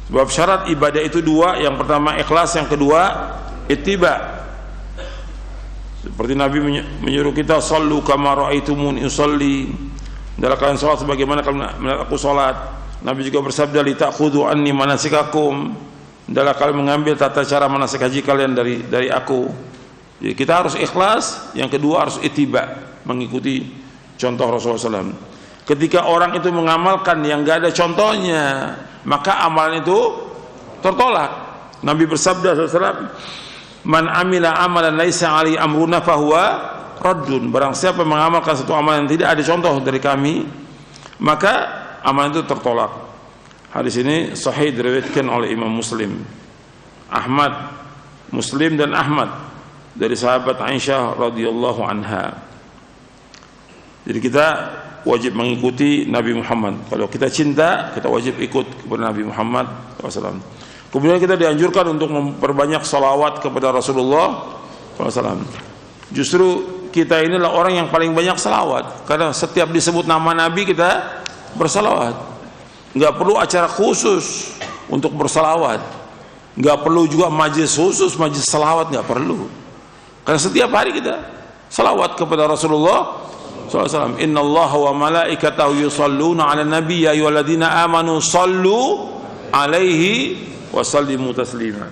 Sebab syarat ibadah itu dua, yang pertama ikhlas, yang kedua ittiba. Seperti Nabi menyuruh kita sallu kama raaitumuni usolli, hendaklah kalian salat sebagaimana kalian melihat aku salat. Nabi juga bersabda li ta'khudhu anni manasikakum, hendaklah kalian mengambil tata cara manasik haji kalian dari aku. Jadi kita harus ikhlas, yang kedua harus ittiba, mengikuti contoh Rasulullah SAW. Ketika orang itu mengamalkan yang gak ada contohnya, maka amalan itu tertolak. Nabi bersabda SAW, man amila amalan laisa alaihi amruna fahuwa raddun. Barang siapa mengamalkan satu amalan yang tidak ada contoh dari kami, maka amalan itu tertolak. Hadis ini sahih diriwayatkan oleh Imam Muslim, Ahmad, Muslim dan Ahmad dari sahabat Aisyah radhiyallahu anha. Jadi kita wajib mengikuti Nabi Muhammad. Kalau kita cinta, kita wajib ikut kepada Nabi Muhammad SAW. Kemudian kita dianjurkan untuk memperbanyak salawat kepada Rasulullah SAW. Justru kita inilah orang yang paling banyak salawat, karena setiap disebut nama Nabi kita bersalawat. Nggak perlu acara khusus untuk bersalawat, nggak perlu juga majelis khusus, majelis salawat nggak perlu, karena setiap hari kita salawat kepada Rasulullah SAW. Inna Allah wa malaikatahu yusalluna ala nabi ya ayyuhalladzina amanu sallu alaihi wa sallimu taslima.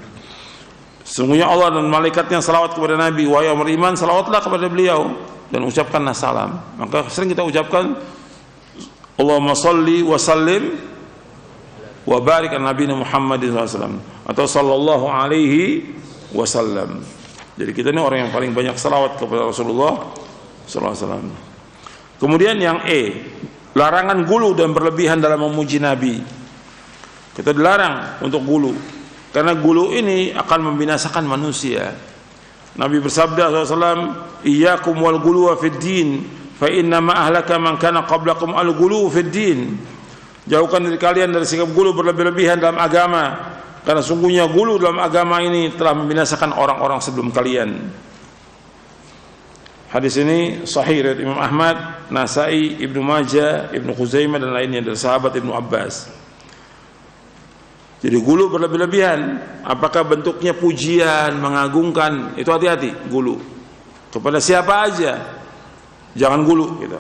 Sesungguhnya Allah dan malaikatnya salawat kepada Nabi, wahai orang beriman salawatlah kepada beliau dan ucapkanlah salam. Maka sering kita ucapkan Allahumma salli wa sallim wa barik ala nabiyina Muhammadin SAW atau sallallahu alaihi wasallam. Jadi kita ini orang yang paling banyak salawat kepada Rasulullah SAW. Kemudian yang larangan gulu dan berlebihan dalam memuji Nabi. Kita dilarang untuk gulu, karena gulu ini akan membinasakan manusia. Nabi bersabda SAW, iyyakum wal guluwa fid din, fa inna ma ahlaka man kana qablakum al gulu fid din. Jauhkan diri kalian dari sikap gulu berlebih-lebihan dalam agama, karena sungguhnya gulu dalam agama ini telah membinasakan orang-orang sebelum kalian. Hadis ini sahih riwayat Imam Ahmad, Nasai, Ibnu Majah, Ibnu Khuzaimah dan lainnya dari sahabat Ibnu Abbas. Jadi gulu berlebih-lebihan, apakah bentuknya pujian, mengagungkan, itu hati-hati gulu. Kepada siapa aja jangan gulu gitu.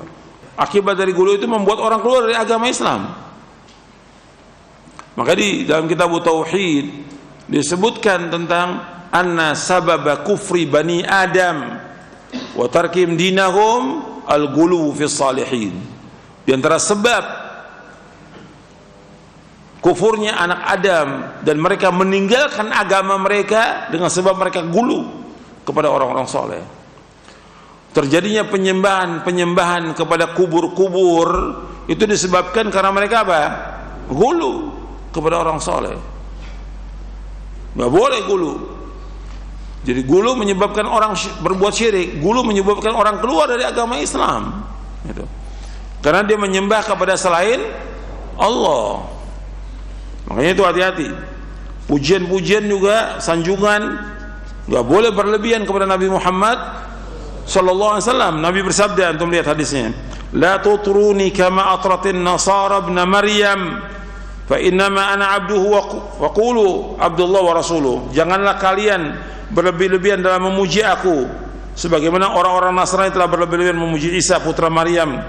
Akibat dari gulu itu membuat orang keluar dari agama Islam. Maka di dalam kitab Tauhid disebutkan tentang anna sababa kufri bani Adam wa tarkim dinahum al-gulu fi salihin. Di antara sebab kufurnya anak Adam dan mereka meninggalkan agama mereka dengan sebab mereka gulu kepada orang-orang soleh. Terjadinya penyembahan kepada kubur-kubur itu disebabkan karena mereka apa? Gulu kepada orang soleh. Nggak boleh gulu. Jadi gulu menyebabkan orang berbuat syirik, gulu menyebabkan orang keluar dari agama Islam, gitu. Karena dia menyembah kepada selain Allah. Makanya itu hati-hati. Pujian-pujian juga, sanjungan, nggak boleh berlebihan kepada Nabi Muhammad sallallahu alaihi wasallam. Nabi bersabda, antum lihat hadisnya, la tutruni kama atratin nasara ibn Maryam Fa innama ana abduhu wa qulu abdullah wa rasuluh. Janganlah kalian berlebih-lebihan dalam memuji aku sebagaimana orang-orang Nasrani telah berlebih-lebihan memuji Isa putra Maryam.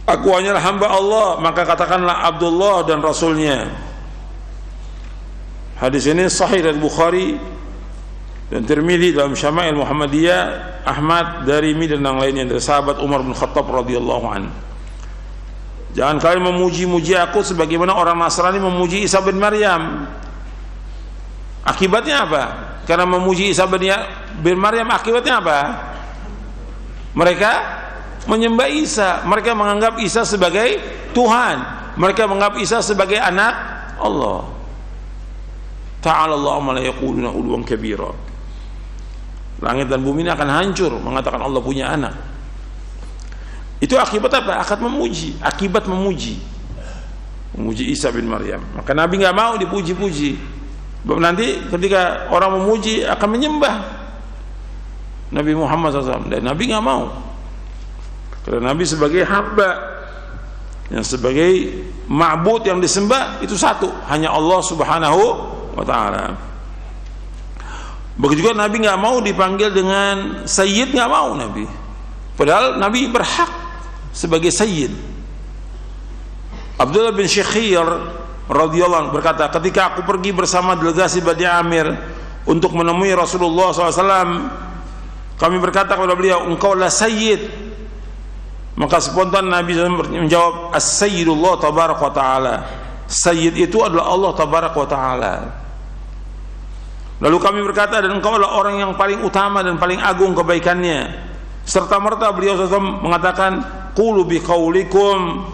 Aku hanyalah hamba Allah, maka katakanlah Abdullah dan Rasulnya. Hadis ini sahih dari Bukhari dan Tirmidzi dalam Syama'il Muhammadiyah, Ahmad, Darimi dan yang lainnya dari sahabat Umar bin Khattab radhiyallahu an. Jangan kalian memuji-muji aku sebagaimana orang Nasrani memuji Isa bin Maryam. Akibatnya apa? Karena memuji Isa bin Maryam akibatnya apa? Mereka menyembah Isa. Mereka menganggap Isa sebagai Tuhan. Mereka menganggap Isa sebagai anak Allah. Ta'ala Allah amma la yaquluna uluwan kabira. Langit dan bumi ini akan hancur mengatakan Allah punya anak. Itu akibat apa? Akibat memuji Isa bin Maryam. Maka Nabi nggak mau dipuji-puji. Nanti ketika orang memuji akan menyembah Nabi Muhammad SAW. Dan Nabi nggak mau. Karena Nabi sebagai hamba, yang sebagai ma'bud yang disembah itu satu, hanya Allah Subhanahu wa ta'ala. Begitu juga Nabi nggak mau dipanggil dengan Sayyid, nggak mau Nabi. Padahal Nabi berhak sebagai Sayyid. Abdullah bin Syekhir radhiyallahu anhu berkata, ketika aku pergi bersama delegasi Bani Amir untuk menemui Rasulullah SAW, kami berkata kepada beliau, engkaulah Sayyid. Maka spontan Nabi menjawab, As-Sayyidullah Tabarak wa Ta'ala. Sayyid itu adalah Allah Tabarak wa Ta'ala. Lalu kami berkata, dan engkau adalah orang yang paling utama dan paling agung kebaikannya. Serta merta beliau SAW mengatakan, Qulu bi qawlikum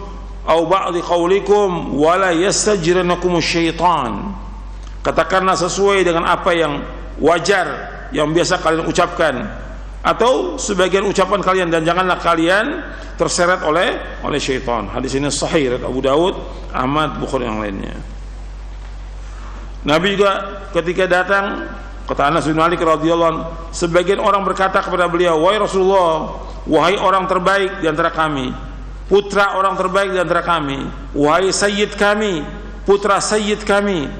au ba'di qawlikum wala yastajiranakum syaitan. Katakanlah sesuai dengan apa yang wajar, yang biasa kalian ucapkan, atau sebagian ucapan kalian, dan janganlah kalian terseret oleh syaitan. Hadis ini sahih riwayat Abu Daud, Ahmad, Bukhari yang lainnya. Nabi juga ketika datang, kata Anas bin Malik radhiyallahu anhu, sebagian orang berkata kepada beliau, wahai Rasulullah, wahai orang terbaik di antara kami, putra orang terbaik di antara kami, wahai sayyid kami, putra sayyid kami.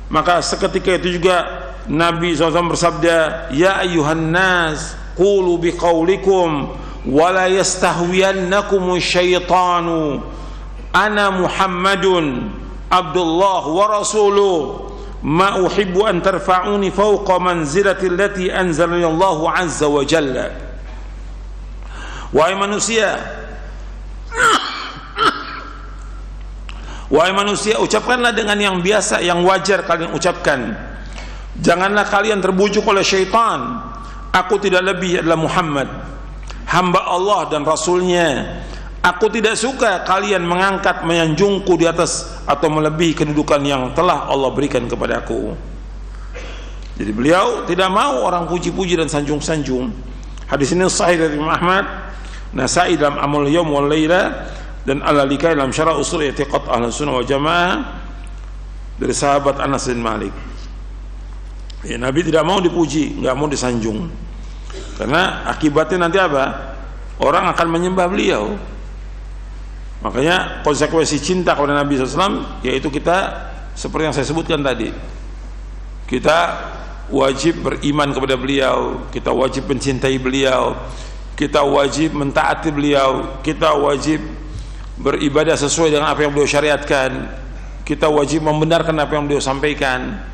Maka seketika itu juga Nabi SAW bersabda, ya ayyuhan nas qulu biqaulikum wala yastahwiyannakum syaitanu ana Muhammadun Abdullah wa rasuluh ma uhibbu an tarfa'uni fawqa manzilati allati anzalani Allahu azza wa jalla. Wahai manusia, ucapkanlah dengan yang biasa, yang wajar kalian ucapkan. Janganlah kalian terbujuk oleh syaitan. Aku tidak lebih adalah Muhammad, hamba Allah dan Rasulnya. Aku tidak suka kalian mengangkat, menyanjungku di atas atau melebihi kedudukan yang telah Allah berikan kepada aku. Jadi beliau tidak mau orang puji-puji dan sanjung-sanjung. Hadis ini sahih dari Imam Ahmad, Nasai dalam Amal Yawm wal Laila, dan Al-Lalikai dalam Syarah Usul I'tiqad Ahlus Sunnah wal Jamaah dari sahabat Anas bin Malik. Ya, Nabi tidak mau dipuji, nggak mau disanjung, karena akibatnya nanti apa? Orang akan menyembah beliau. Makanya konsekuensi cinta kepada Nabi SAW yaitu kita seperti yang saya sebutkan tadi, kita wajib beriman kepada beliau, kita wajib mencintai beliau, kita wajib mentaati beliau, kita wajib beribadah sesuai dengan apa yang beliau syariatkan, kita wajib membenarkan apa yang beliau sampaikan.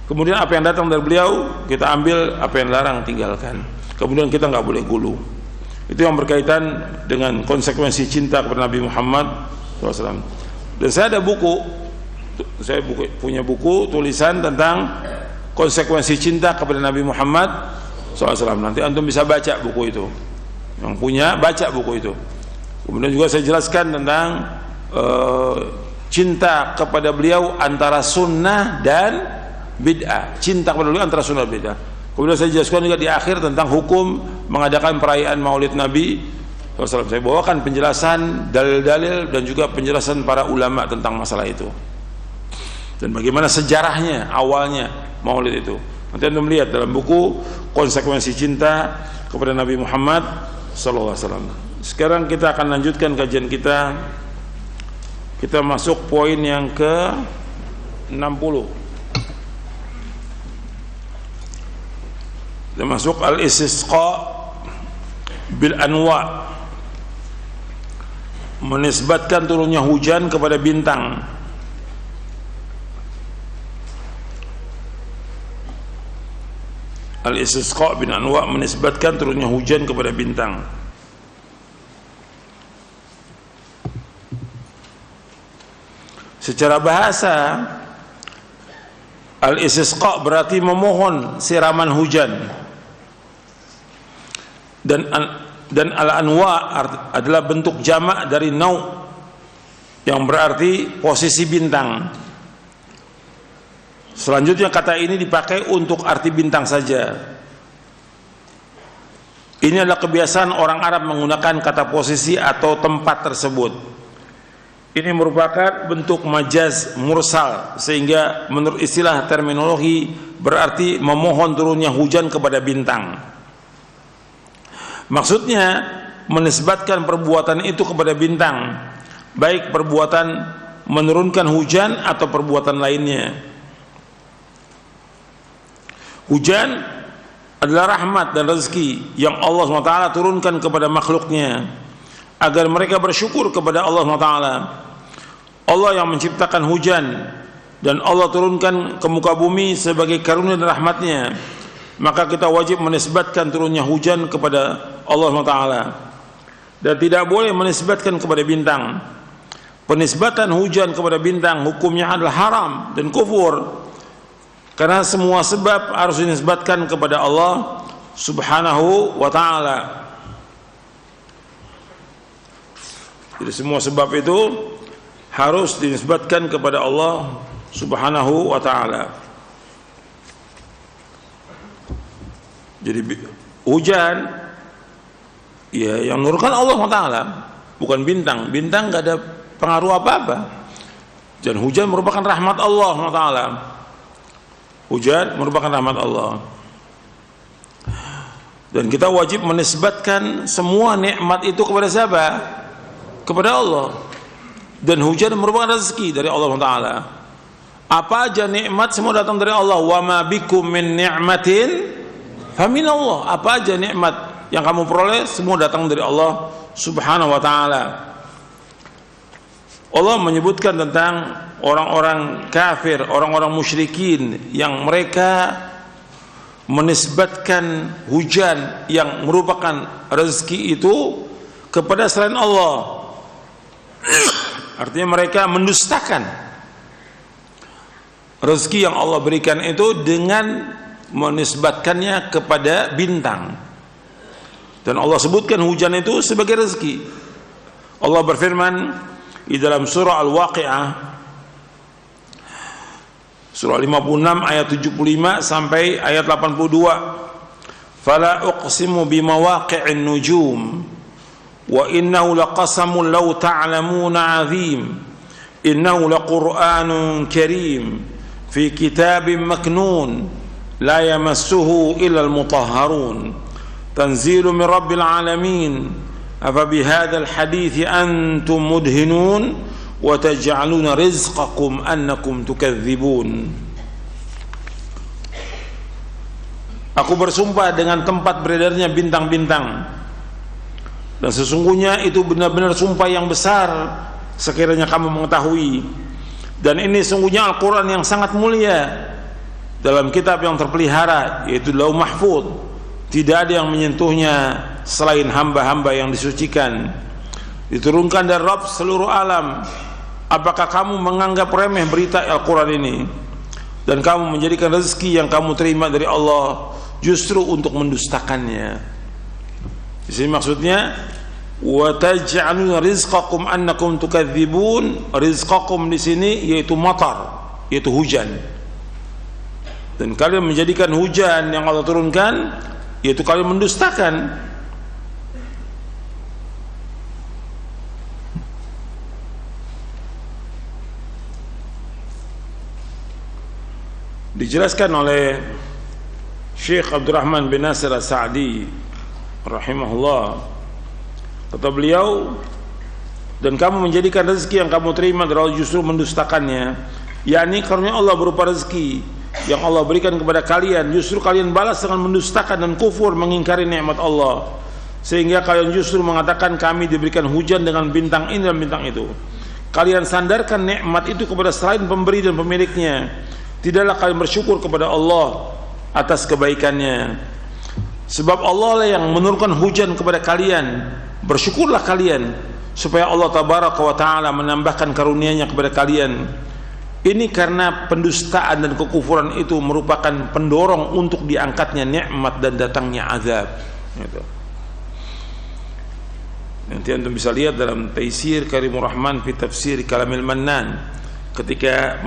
Kemudian apa yang datang dari beliau kita ambil, apa yang larang tinggalkan. Kemudian kita nggak boleh gulu. Itu yang berkaitan dengan konsekuensi cinta kepada Nabi Muhammad SAW. Dan saya ada buku, punya buku tulisan tentang konsekuensi cinta kepada Nabi Muhammad SAW. Nanti antum bisa baca buku itu. Yang punya baca buku itu. Kemudian juga saya jelaskan tentang cinta kepada beliau antara sunnah dan bid'ah. Cinta kepada beliau antara sunnah dan bid'ah. Kemudian saya jelaskan juga di akhir tentang hukum mengadakan perayaan Maulid Nabi SAW. Saya bawakan penjelasan, dalil-dalil, dan juga penjelasan para ulama tentang masalah itu. Dan bagaimana sejarahnya, awalnya Maulid itu. Nanti anda melihat dalam buku Konsekuensi Cinta kepada Nabi Muhammad SAW. Sekarang kita akan lanjutkan kajian kita Kita masuk poin yang ke-60. Kita masuk al-istisqa bil anwa, menisbatkan turunnya hujan kepada bintang. Al-istisqa bil anwa, menisbatkan turunnya hujan kepada bintang. Secara bahasa, al-istisqa berarti memohon siraman hujan. Dan al-anwa adalah bentuk jamak dari nau, yang berarti posisi bintang. Selanjutnya kata ini dipakai untuk arti bintang saja. Ini adalah kebiasaan orang Arab menggunakan kata posisi atau tempat tersebut. Ini merupakan bentuk majaz mursal, sehingga menurut istilah terminologi berarti memohon turunnya hujan kepada bintang. Maksudnya menisbatkan perbuatan itu kepada bintang, baik perbuatan menurunkan hujan atau perbuatan lainnya. Hujan adalah rahmat dan rezeki yang Allah SWT turunkan kepada makhluknya agar mereka bersyukur kepada Allah SWT. Allah yang menciptakan hujan dan Allah turunkan ke muka bumi sebagai karunia dan rahmatnya, maka kita wajib menisbatkan turunnya hujan kepada Allah SWT dan tidak boleh menisbatkan kepada bintang. Penisbatan hujan kepada bintang hukumnya adalah haram dan kufur, karena semua sebab harus dinisbatkan kepada Allah Subhanahu wa ta'ala. Jadi semua sebab itu harus dinisbatkan kepada Allah Subhanahu wa ta'ala. Jadi hujan ya yang menurunkan Allah SWT, bukan bintang. Bintang gak ada pengaruh apa-apa. Dan hujan merupakan rahmat Allah SWT. Hujan merupakan rahmat Allah. Dan kita wajib menisbatkan semua nikmat itu kepada siapa? Kepada Allah. Dan hujan merupakan rezeki dari Allah SWT. Apa aja nikmat semua datang dari Allah. Wa ma bikum min ni'matin faminallah. Apa aja nikmat yang kamu peroleh semua datang dari Allah Subhanahu wa ta'ala. Allah menyebutkan tentang orang-orang kafir, orang-orang musyrikin yang mereka menisbatkan hujan yang merupakan rezeki itu kepada selain Allah. Artinya mereka mendustakan rezeki yang Allah berikan itu dengan menisbatkannya kepada bintang. Dan Allah sebutkan hujan itu sebagai rezeki. Allah berfirman di dalam surah Al-Waqi'ah, surah 56 ayat 75 sampai ayat 82. Fala uqsimu bimawaqi'in nujum wa innahu laqasamun law ta'lamuna 'azim innahu laqur'anun karim fi kitabin maknun la yamassuhu illa al-mutahharun tanzilun min rabbil alamin afa bihadzal hadithi antum mudhinun wa taj'aluna rizqakum annakum tukadzibun. Aku bersumpah dengan tempat beredarnya bintang-bintang, dan sesungguhnya itu benar-benar sumpah yang besar sekiranya kamu mengetahui. Dan ini sungguhnya Al-Quran yang sangat mulia dalam kitab yang terpelihara, yaitu Lauh Mahfuz. Tidak ada yang menyentuhnya selain hamba-hamba yang disucikan. Diturunkan dari Rabb seluruh alam. Apakah kamu menganggap remeh berita Al-Quran ini, dan kamu menjadikan rezeki yang kamu terima dari Allah justru untuk mendustakannya? Di sini maksudnya wa taj'aluna rizqakum annakum tukadzibun. Rizqakum di sini yaitu matar, yaitu hujan. Dan kalian menjadikan hujan yang Allah turunkan yaitu kalian mendustakan. Dijelaskan oleh Syekh Abdurrahman bin Nasir As-Sa'di rahimahullah, kata beliau, dan kamu menjadikan rezeki yang kamu terima dari Allah justru mendustakannya, yakni karunia Allah berupa rezeki yang Allah berikan kepada kalian, justru kalian balas dengan mendustakan dan kufur, mengingkari nikmat Allah, sehingga kalian justru mengatakan kami diberikan hujan dengan bintang ini dan bintang itu. Kalian sandarkan nikmat itu kepada selain pemberi dan pemiliknya. Tidaklah kalian bersyukur kepada Allah atas kebaikannya. Sebab Allah lah yang menurunkan hujan kepada kalian. Bersyukurlah kalian supaya Allah tabaraka wa ta'ala menambahkan karunia-Nya kepada kalian. Ini karena pendustaan dan kekufuran itu merupakan pendorong untuk diangkatnya nikmat dan datangnya azab. Gitu. Nanti antum bisa lihat dalam Taisir Karimur Rahman fi Tafsir Kalamil Mannan ketika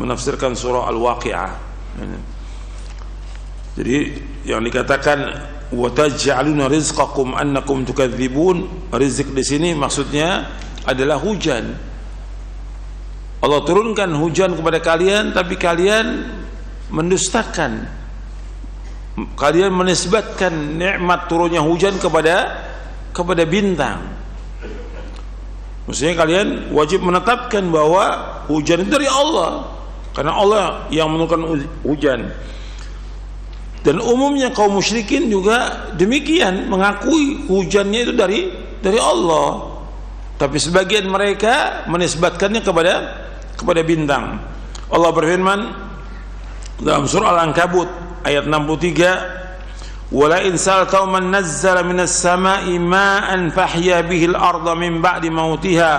menafsirkan surah Al-Waqi'ah. Jadi yang dikatakan wa taj'aluna rizqakum annakum tukadzibun, rizq di sini maksudnya adalah hujan. Allah turunkan hujan kepada kalian tapi kalian mendustakan. Kalian menisbatkan nikmat turunnya hujan kepada bintang. Maksudnya kalian wajib menetapkan bahwa hujan itu dari Allah, karena Allah yang menurunkan hujan. Dan umumnya kaum musyrikin juga demikian, mengakui hujannya itu dari Allah, tapi sebagian mereka menisbatkannya kepada bintang. Allah berfirman dalam surah Al-Ankabut ayat 63, wala in sa'alta man nazzala minas sama'i ma'an fahya bihil arda min ba'di mautiha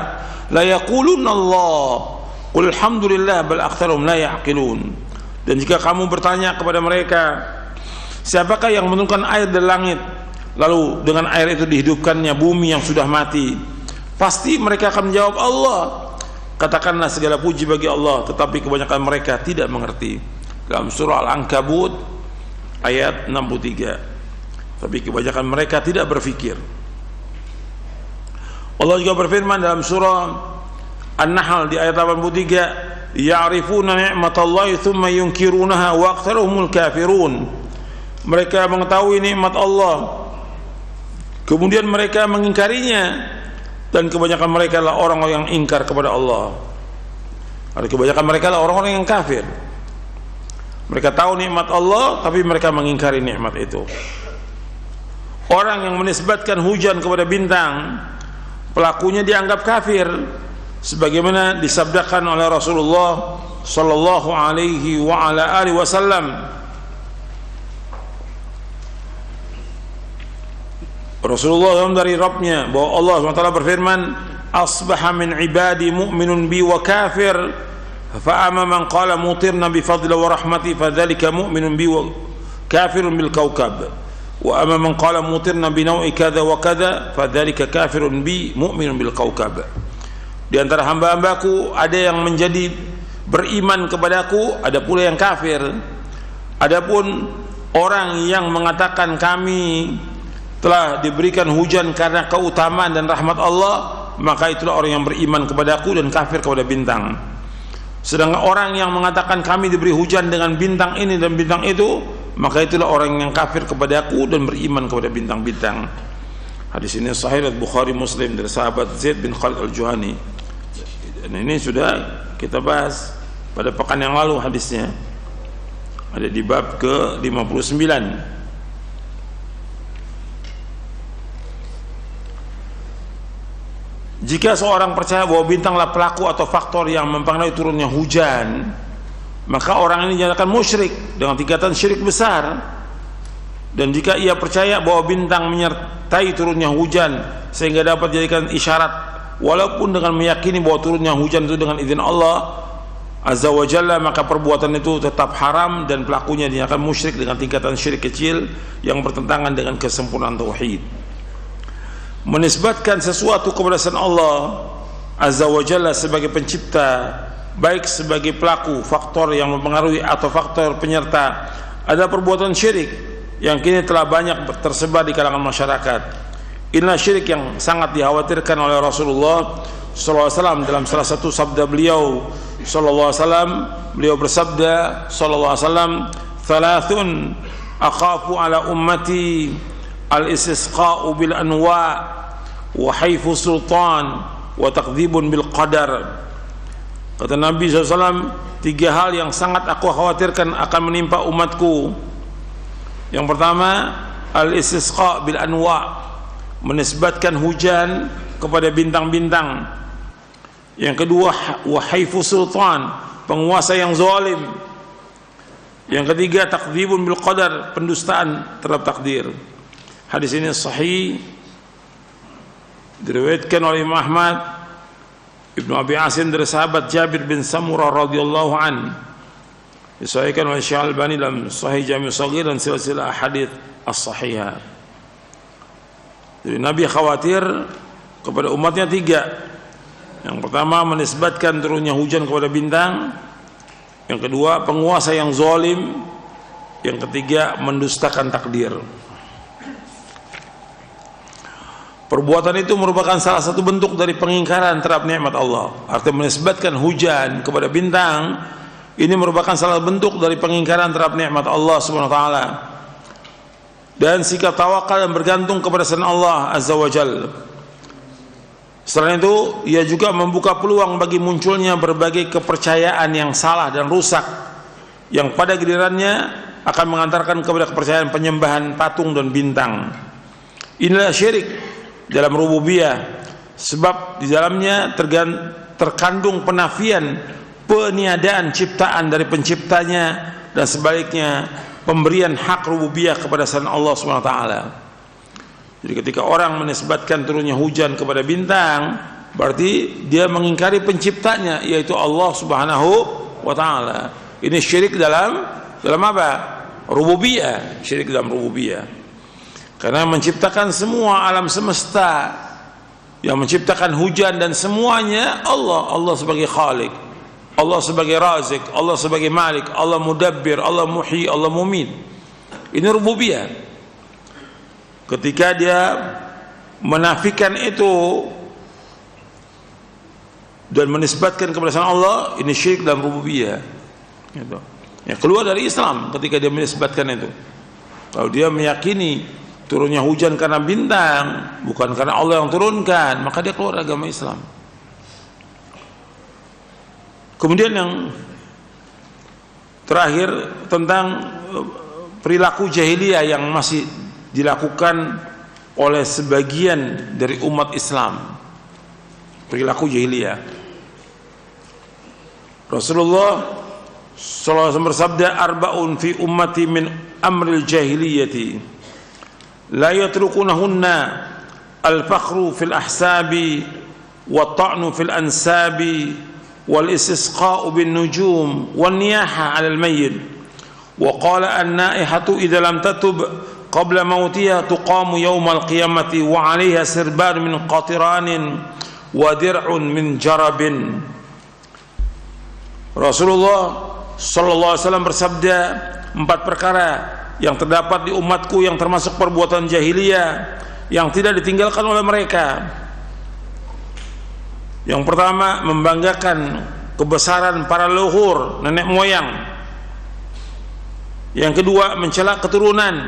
la yaqulunna Allah qul alhamdulillah bal aktsaruhum la ya'qilun. Dan jika kamu bertanya kepada mereka, siapakah yang menurunkan air dari langit lalu dengan air itu dihidupkannya bumi yang sudah mati, pasti mereka akan menjawab Allah. Katakanlah segala puji bagi Allah, tetapi kebanyakan mereka tidak mengerti. Dalam surah Al-Ankabut ayat 63. Tapi kebanyakan mereka tidak berfikir. Allah juga berfirman dalam surah An-Nahl di ayat 83, ya'rifuna ni'matallahi thumma yunkirunaha wa aktsaruhumul kafirun. Mereka mengetahui nikmat Allah, kemudian mereka mengingkarinya, dan kebanyakan mereka adalah orang yang ingkar kepada Allah. Kebanyakan mereka adalah orang-orang yang kafir. Mereka tahu nikmat Allah tapi mereka mengingkari nikmat itu. Orang yang menisbatkan hujan kepada bintang, pelakunya dianggap kafir, sebagaimana disabdakan oleh Rasulullah sallallahu alaihi wa ala alihi wasallam. Rasulullah dari Rabbnya bahwa Allah SWT berfirman, asbaha min ibadi mu'minun bi wa kafir, فأما من قال مطرنا بفضل ورحمته فذلك مؤمن بي وكافر بالكوكب وأما من قال مطرنا بنوع كذا وكذا فذلك كافر بي مؤمن بالكوكب. Di antara hamba-hambaku ada yang menjadi beriman kepadaku, ada pula yang kafir. Adapun orang yang mengatakan kami telah diberikan hujan karena keutamaan dan rahmat Allah, maka itulah orang yang beriman kepadaku dan kafir kepada bintang. Sedangkan orang yang mengatakan kami diberi hujan dengan bintang ini dan bintang itu, maka itulah orang yang kafir kepadaku dan beriman kepada bintang-bintang. Hadis ini sahih riwayat Bukhari Muslim dari sahabat Zaid bin Khalid Al-Juhani. Dan ini sudah kita bahas pada pekan yang lalu hadisnya. Ada di bab ke-59. Jika seorang percaya bahwa bintanglah pelaku atau faktor yang mempengaruhi turunnya hujan, maka orang ini dinyatakan musyrik dengan tingkatan syirik besar. Dan jika ia percaya bahwa bintang menyertai turunnya hujan sehingga dapat dijadikan isyarat, walaupun dengan meyakini bahwa turunnya hujan itu dengan izin Allah Azza wa Jalla, maka perbuatan itu tetap haram dan pelakunya dinyatakan musyrik dengan tingkatan syirik kecil yang bertentangan dengan kesempurnaan tauhid. Menisbatkan sesuatu kepada selain Allah Azza wa Jalla sebagai pencipta, baik sebagai pelaku, faktor yang mempengaruhi atau faktor penyerta, ada perbuatan syirik yang kini telah banyak tersebar di kalangan masyarakat. Inilah syirik yang sangat dikhawatirkan oleh Rasulullah SAW dalam salah satu sabda beliau SAW. Beliau bersabda SAW, thalathun akhafu ala ummati al-istisqa'u bil anwa' wa haifu sultan, wa takdzibun bil qadar. Kata Nabi SAW, 3 hal yang sangat aku khawatirkan akan menimpa umatku. Yang pertama, al-istisqa bil anwa, menisbatkan hujan kepada bintang-bintang. Yang kedua, wa haifu sultan, penguasa yang zalim. Yang ketiga, takdzibun bil qadar, pendustaan terhadap takdir. Hadis ini sahih, diriwayatkan oleh Imam Ahmad, Ibnu Abi Asim dari sahabat Jabir bin Samurah radhiyallahu an, disahihkan oleh Syekh Al-Albani dalam Sahih Jami' Shaghir dan silsilah hadits as-sahihah. Jadi Nabi khawatir kepada umatnya 3. Yang pertama, menisbatkan turunnya hujan kepada bintang. Yang kedua, penguasa yang zalim. Yang ketiga, mendustakan takdir. Perbuatan itu merupakan salah satu bentuk dari pengingkaran terhadap nikmat Allah. Artinya menisbatkan hujan kepada bintang, ini merupakan salah satu bentuk dari pengingkaran terhadap nikmat Allah Subhanahu wa taala. Dan sikap tawakal dan bergantung kepada selain Allah Azza wa Jalla. Selain itu, ia juga membuka peluang bagi munculnya berbagai kepercayaan yang salah dan rusak, yang pada gilirannya akan mengantarkan kepada kepercayaan penyembahan patung dan bintang. Inilah syirik dalam rububiyah, sebab di dalamnya terkandung penafian peniadaan ciptaan dari penciptanya, dan sebaliknya pemberian hak rububiyah kepada selain Allah Subhanahu wa taala. Jadi ketika orang menisbatkan turunnya hujan kepada bintang, berarti dia mengingkari penciptanya, yaitu Allah Subhanahu wa taala. Ini syirik dalam apa? Rububiyah, syirik dalam rububiyah. Karena menciptakan semua alam semesta, yang menciptakan hujan dan semuanya Allah sebagai Khalik, Allah sebagai Razik, Allah sebagai Malik, Allah Mudabbir, Allah Muhyi, Allah Mumit. Ini rububiyah. Ketika dia menafikan itu dan menisbatkan kepada selain Allah, ini syirik dalam rububiyah. Gitu. Ya, keluar dari Islam ketika dia menisbatkan itu. Kalau dia meyakini turunnya hujan karena bintang, bukan karena Allah yang turunkan, maka dia keluar agama Islam. Kemudian yang terakhir, tentang perilaku jahiliyah yang masih dilakukan oleh sebagian dari umat Islam. Perilaku jahiliyah. Rasulullah SAW bersabda, arba'un fi ummati min amril jahiliyati la yatrukunahunna al-fakhru fil ahsabi wa ta'nu fil ansabi wal istisqa'u bin nujum wan niyaha 'alal mayyit wa qala an-naihatu idza lam tatub qabla mautiha tuqamu yawmal qiyamati wa 'alayha sirban min qatiranin wa dir'un min jarabin. Rasulullah sallallahu alaihi wasallam bersabda, 4 perkara yang terdapat di umatku yang termasuk perbuatan jahiliyah yang tidak ditinggalkan oleh mereka. Yang pertama, membanggakan kebesaran para leluhur, nenek moyang. Yang kedua, mencela keturunan.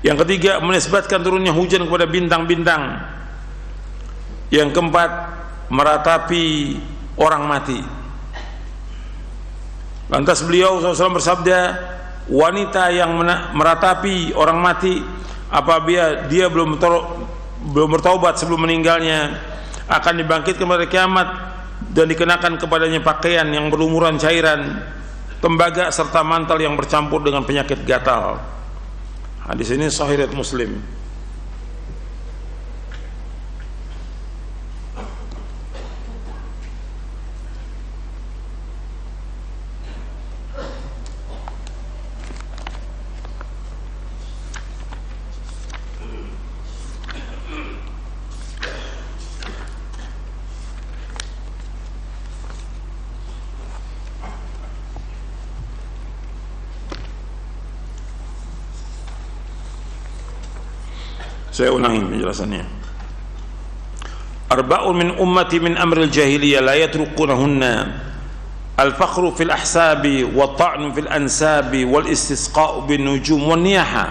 Yang ketiga, menisbatkan turunnya hujan kepada bintang-bintang. Yang keempat, meratapi orang mati. Lantas beliau SAW bersabda, wanita yang meratapi orang mati apabila dia belum bertaubat sebelum meninggalnya akan dibangkitkan pada kiamat dan dikenakan kepadanya pakaian yang berlumuran cairan, tembaga serta mantel yang bercampur dengan penyakit gatal. Hadis ini sahih riwayat Muslim. Saya ulangi penjelasannya. Arba'un min ummati min amril jahiliyah la yatrukunahunna al-fakhru fil ahsabi wa ta'nu fil ansabi wal istisqa'u bin nujum wan niyaha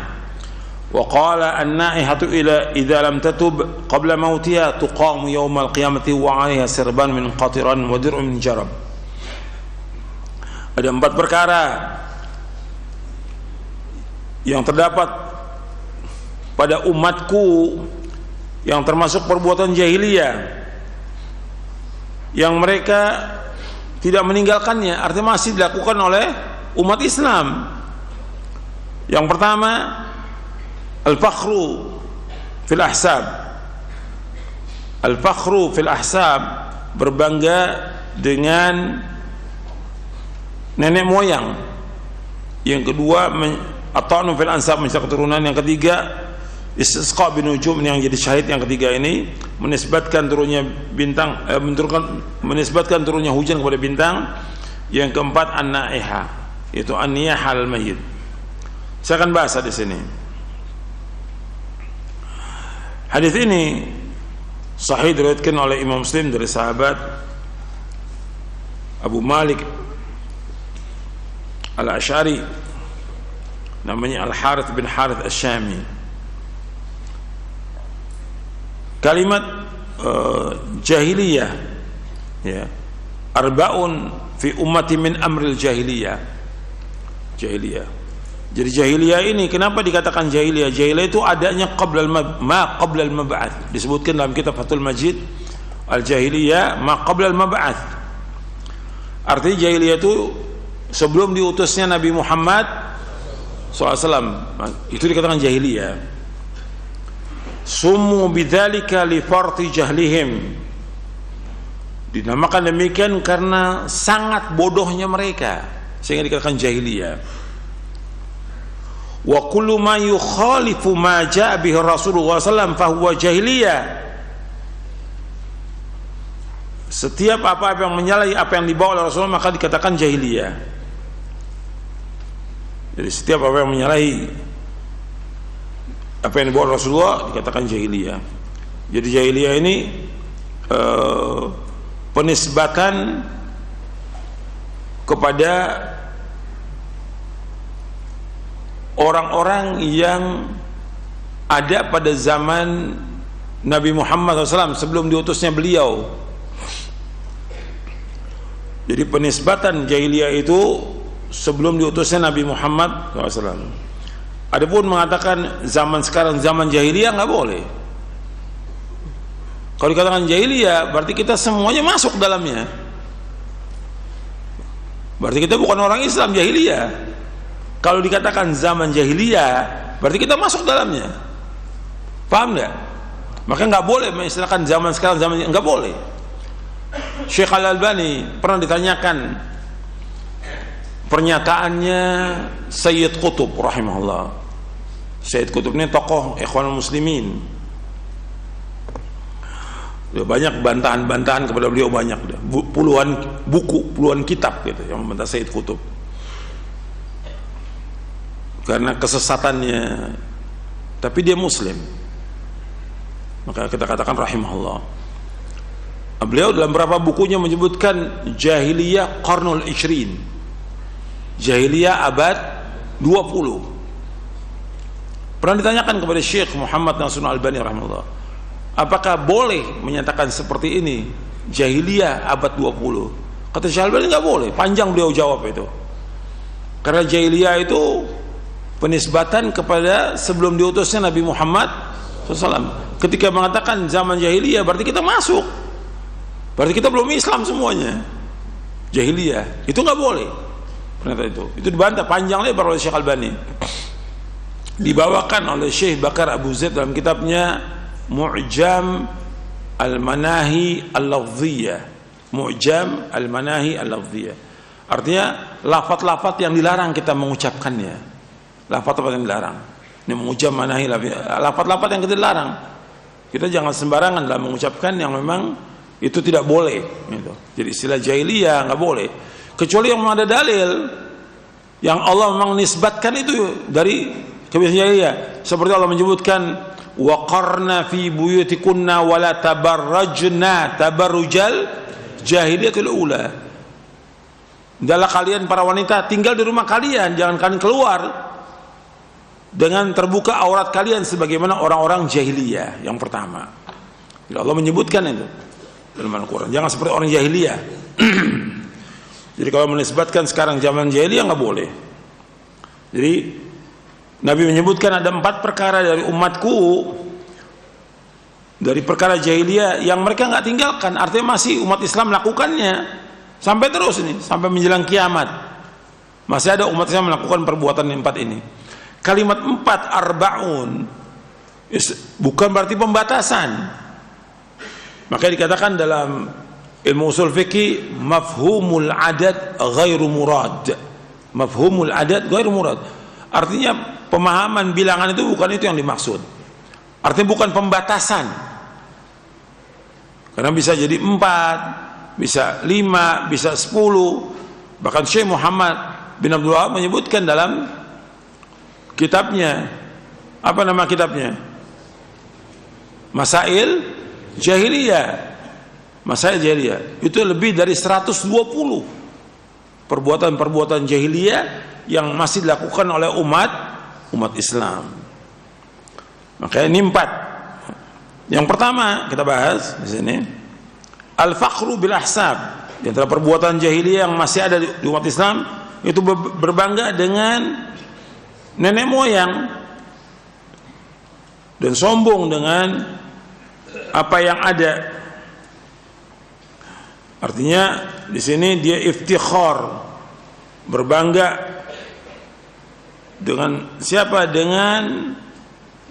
Wa qala an-naihatu ila idza lam tatub qabla mautiha tuqamu yaumal qiyamati wa 'alaiha sirban min qatiran wa dir'un min jarab. Ada 4 perkara yang terdapat pada umatku yang termasuk perbuatan jahiliyah yang mereka tidak meninggalkannya, artinya masih dilakukan oleh umat Islam. Yang pertama, al-fakhru fil ahsab. Al-fakhru fil ahsab, berbangga dengan nenek moyang. Yang kedua, at-ta'nu fil ansab, mencari keturunan. Yang ketiga, istisqa bin nujum, yang jadi syahid. Yang ketiga ini menisbatkan turunnya bintang, menisbatkan turunnya hujan kepada bintang. Yang keempat, an-naiha, itu an-niyahal mayyit. Saya akan bahas di sini. Hadis ini sahih diriwayatkan oleh Imam Muslim dari sahabat Abu Malik Al-Asy'ari, namanya Al-Harith bin Harith Asy-Syami. Kalimat jahiliyah, ya, arbaun fi ummati min amril jahiliyah. Jahiliyah. Jadi jahiliyah ini kenapa dikatakan jahiliyah? Jahiliyah itu adanya qabla qabla al-mab'ats. Disebutkan dalam kitab Fathul Majid, al-jahiliyah ma qabla al-mab'ats. Artinya jahiliyah itu sebelum diutusnya Nabi Muhammad SAW. Itu dikatakan jahiliyah. Summu bidzalika li farti jahlihim. Dinamakan demikian karena sangat bodohnya mereka, sehingga dikatakan jahiliyah. Wa kullu ma yukhalifu ma jaa bihi Rasulullah sallallahu alaihi wasallam fa huwa jahiliyah. Setiap apa-apa yang menyalahi apa yang dibawa oleh Rasulullah maka dikatakan jahiliyah. Jadi setiap apa yang menyalahi apa yang dibawa oleh Rasulullah dikatakan jahiliyah. Jadi jahiliyah ini penisbatan kepada orang-orang yang ada pada zaman Nabi Muhammad SAW sebelum diutusnya beliau. Jadi penisbatan jahiliyah itu sebelum diutusnya Nabi Muhammad SAW. Adapun mengatakan zaman sekarang zaman jahiliyah nggak boleh. Kalau dikatakan jahiliyah berarti kita semuanya masuk dalamnya. Berarti kita bukan orang Islam jahiliyah. Kalau dikatakan zaman jahiliyah berarti kita masuk dalamnya. Paham nggak? Maka nggak boleh mengistilahkan zaman sekarang zaman, nggak boleh. Syekh Al-Albani pernah ditanyakan pernyataannya Sayyid Qutb rahimahullah. Sayyid Qutb ini tokoh Ikhwanul Muslimin. Banyak bantahan-bantahan kepada beliau, banyak, puluhan buku, puluhan kitab gitu yang membantah Sayyid Qutb karena kesesatannya, tapi dia Muslim, maka kita katakan rahimahullah. Beliau dalam beberapa bukunya menyebutkan jahiliyah qarnul ishrin, jahiliyah abad 20. Pernah ditanyakan kepada Syekh Muhammad Nasrul Albani rahimahullah, apakah boleh menyatakan seperti ini jahiliyah abad 20? Kata Syekh Albani nggak boleh. Panjang beliau jawab itu, karena jahiliyah itu penisbatan kepada sebelum diutusnya Nabi Muhammad SAW. Ketika mengatakan zaman jahiliyah berarti kita masuk, berarti kita belum Islam semuanya. Jahiliyah itu nggak boleh. Ternyata itu dibantah panjang lebar oleh Syekh Albani, dibawakan oleh Syekh Bakar Abu Zaid dalam kitabnya Mu'jam Al-Manahi Al-Lafziyah. Mu'jam Al-Manahi Al-Lafziyah, artinya lafaz-lafaz yang dilarang kita mengucapkannya. Lafaz-lafaz yang dilarang. Ini Mu'jam Manahi lafaz-lafaz yang kita dilarang. Kita jangan sembarangan dalam mengucapkan yang memang itu tidak boleh gitu. Jadi istilah jahiliyah nggak boleh, kecuali yang ada dalil yang Allah memang nisbatkan itu dari kebiasaan jahiliyah. Seperti Allah menyebutkan waqarna fi buyutikunna wala tabarrajna tabarrujal jahiliyatul ula. Adalah kalian para wanita tinggal di rumah kalian, jangan kalian keluar dengan terbuka aurat kalian sebagaimana orang-orang jahiliyah. Yang pertama, Allah menyebutkan itu dalam Al-Quran, jangan seperti orang jahiliyah. Jadi kalau menisbatkan sekarang zaman jahiliyah nggak boleh. Jadi Nabi menyebutkan ada 4 perkara dari umatku, dari perkara jahiliyah yang mereka nggak tinggalkan, artinya masih umat Islam melakukannya sampai terus ini, sampai menjelang kiamat. Masih ada umat Islam melakukan perbuatan 4 ini. Kalimat 4 arba'un bukan berarti pembatasan. Makanya dikatakan dalam ilmu usul fikih, mafhumul adat ghairu murad. Mafhumul adat ghairu murad. Artinya pemahaman bilangan itu bukan itu yang dimaksud. Artinya bukan pembatasan. Karena bisa jadi 4, bisa 5, bisa 10. Bahkan Syekh Muhammad bin Abdul Wahab menyebutkan dalam kitabnya, apa nama kitabnya? Masail Jahiliyah. Masail Jahiliyah itu lebih dari 120 perbuatan-perbuatan jahiliyah yang masih dilakukan oleh umat Islam. Makanya ini 4. Yang pertama kita bahas di sini, al-fakhru bil ahsab. Di antara perbuatan jahiliyah yang masih ada di umat Islam itu berbangga dengan nenek moyang dan sombong dengan apa yang ada. Artinya di sini dia iftikhar, berbangga dengan siapa? Dengan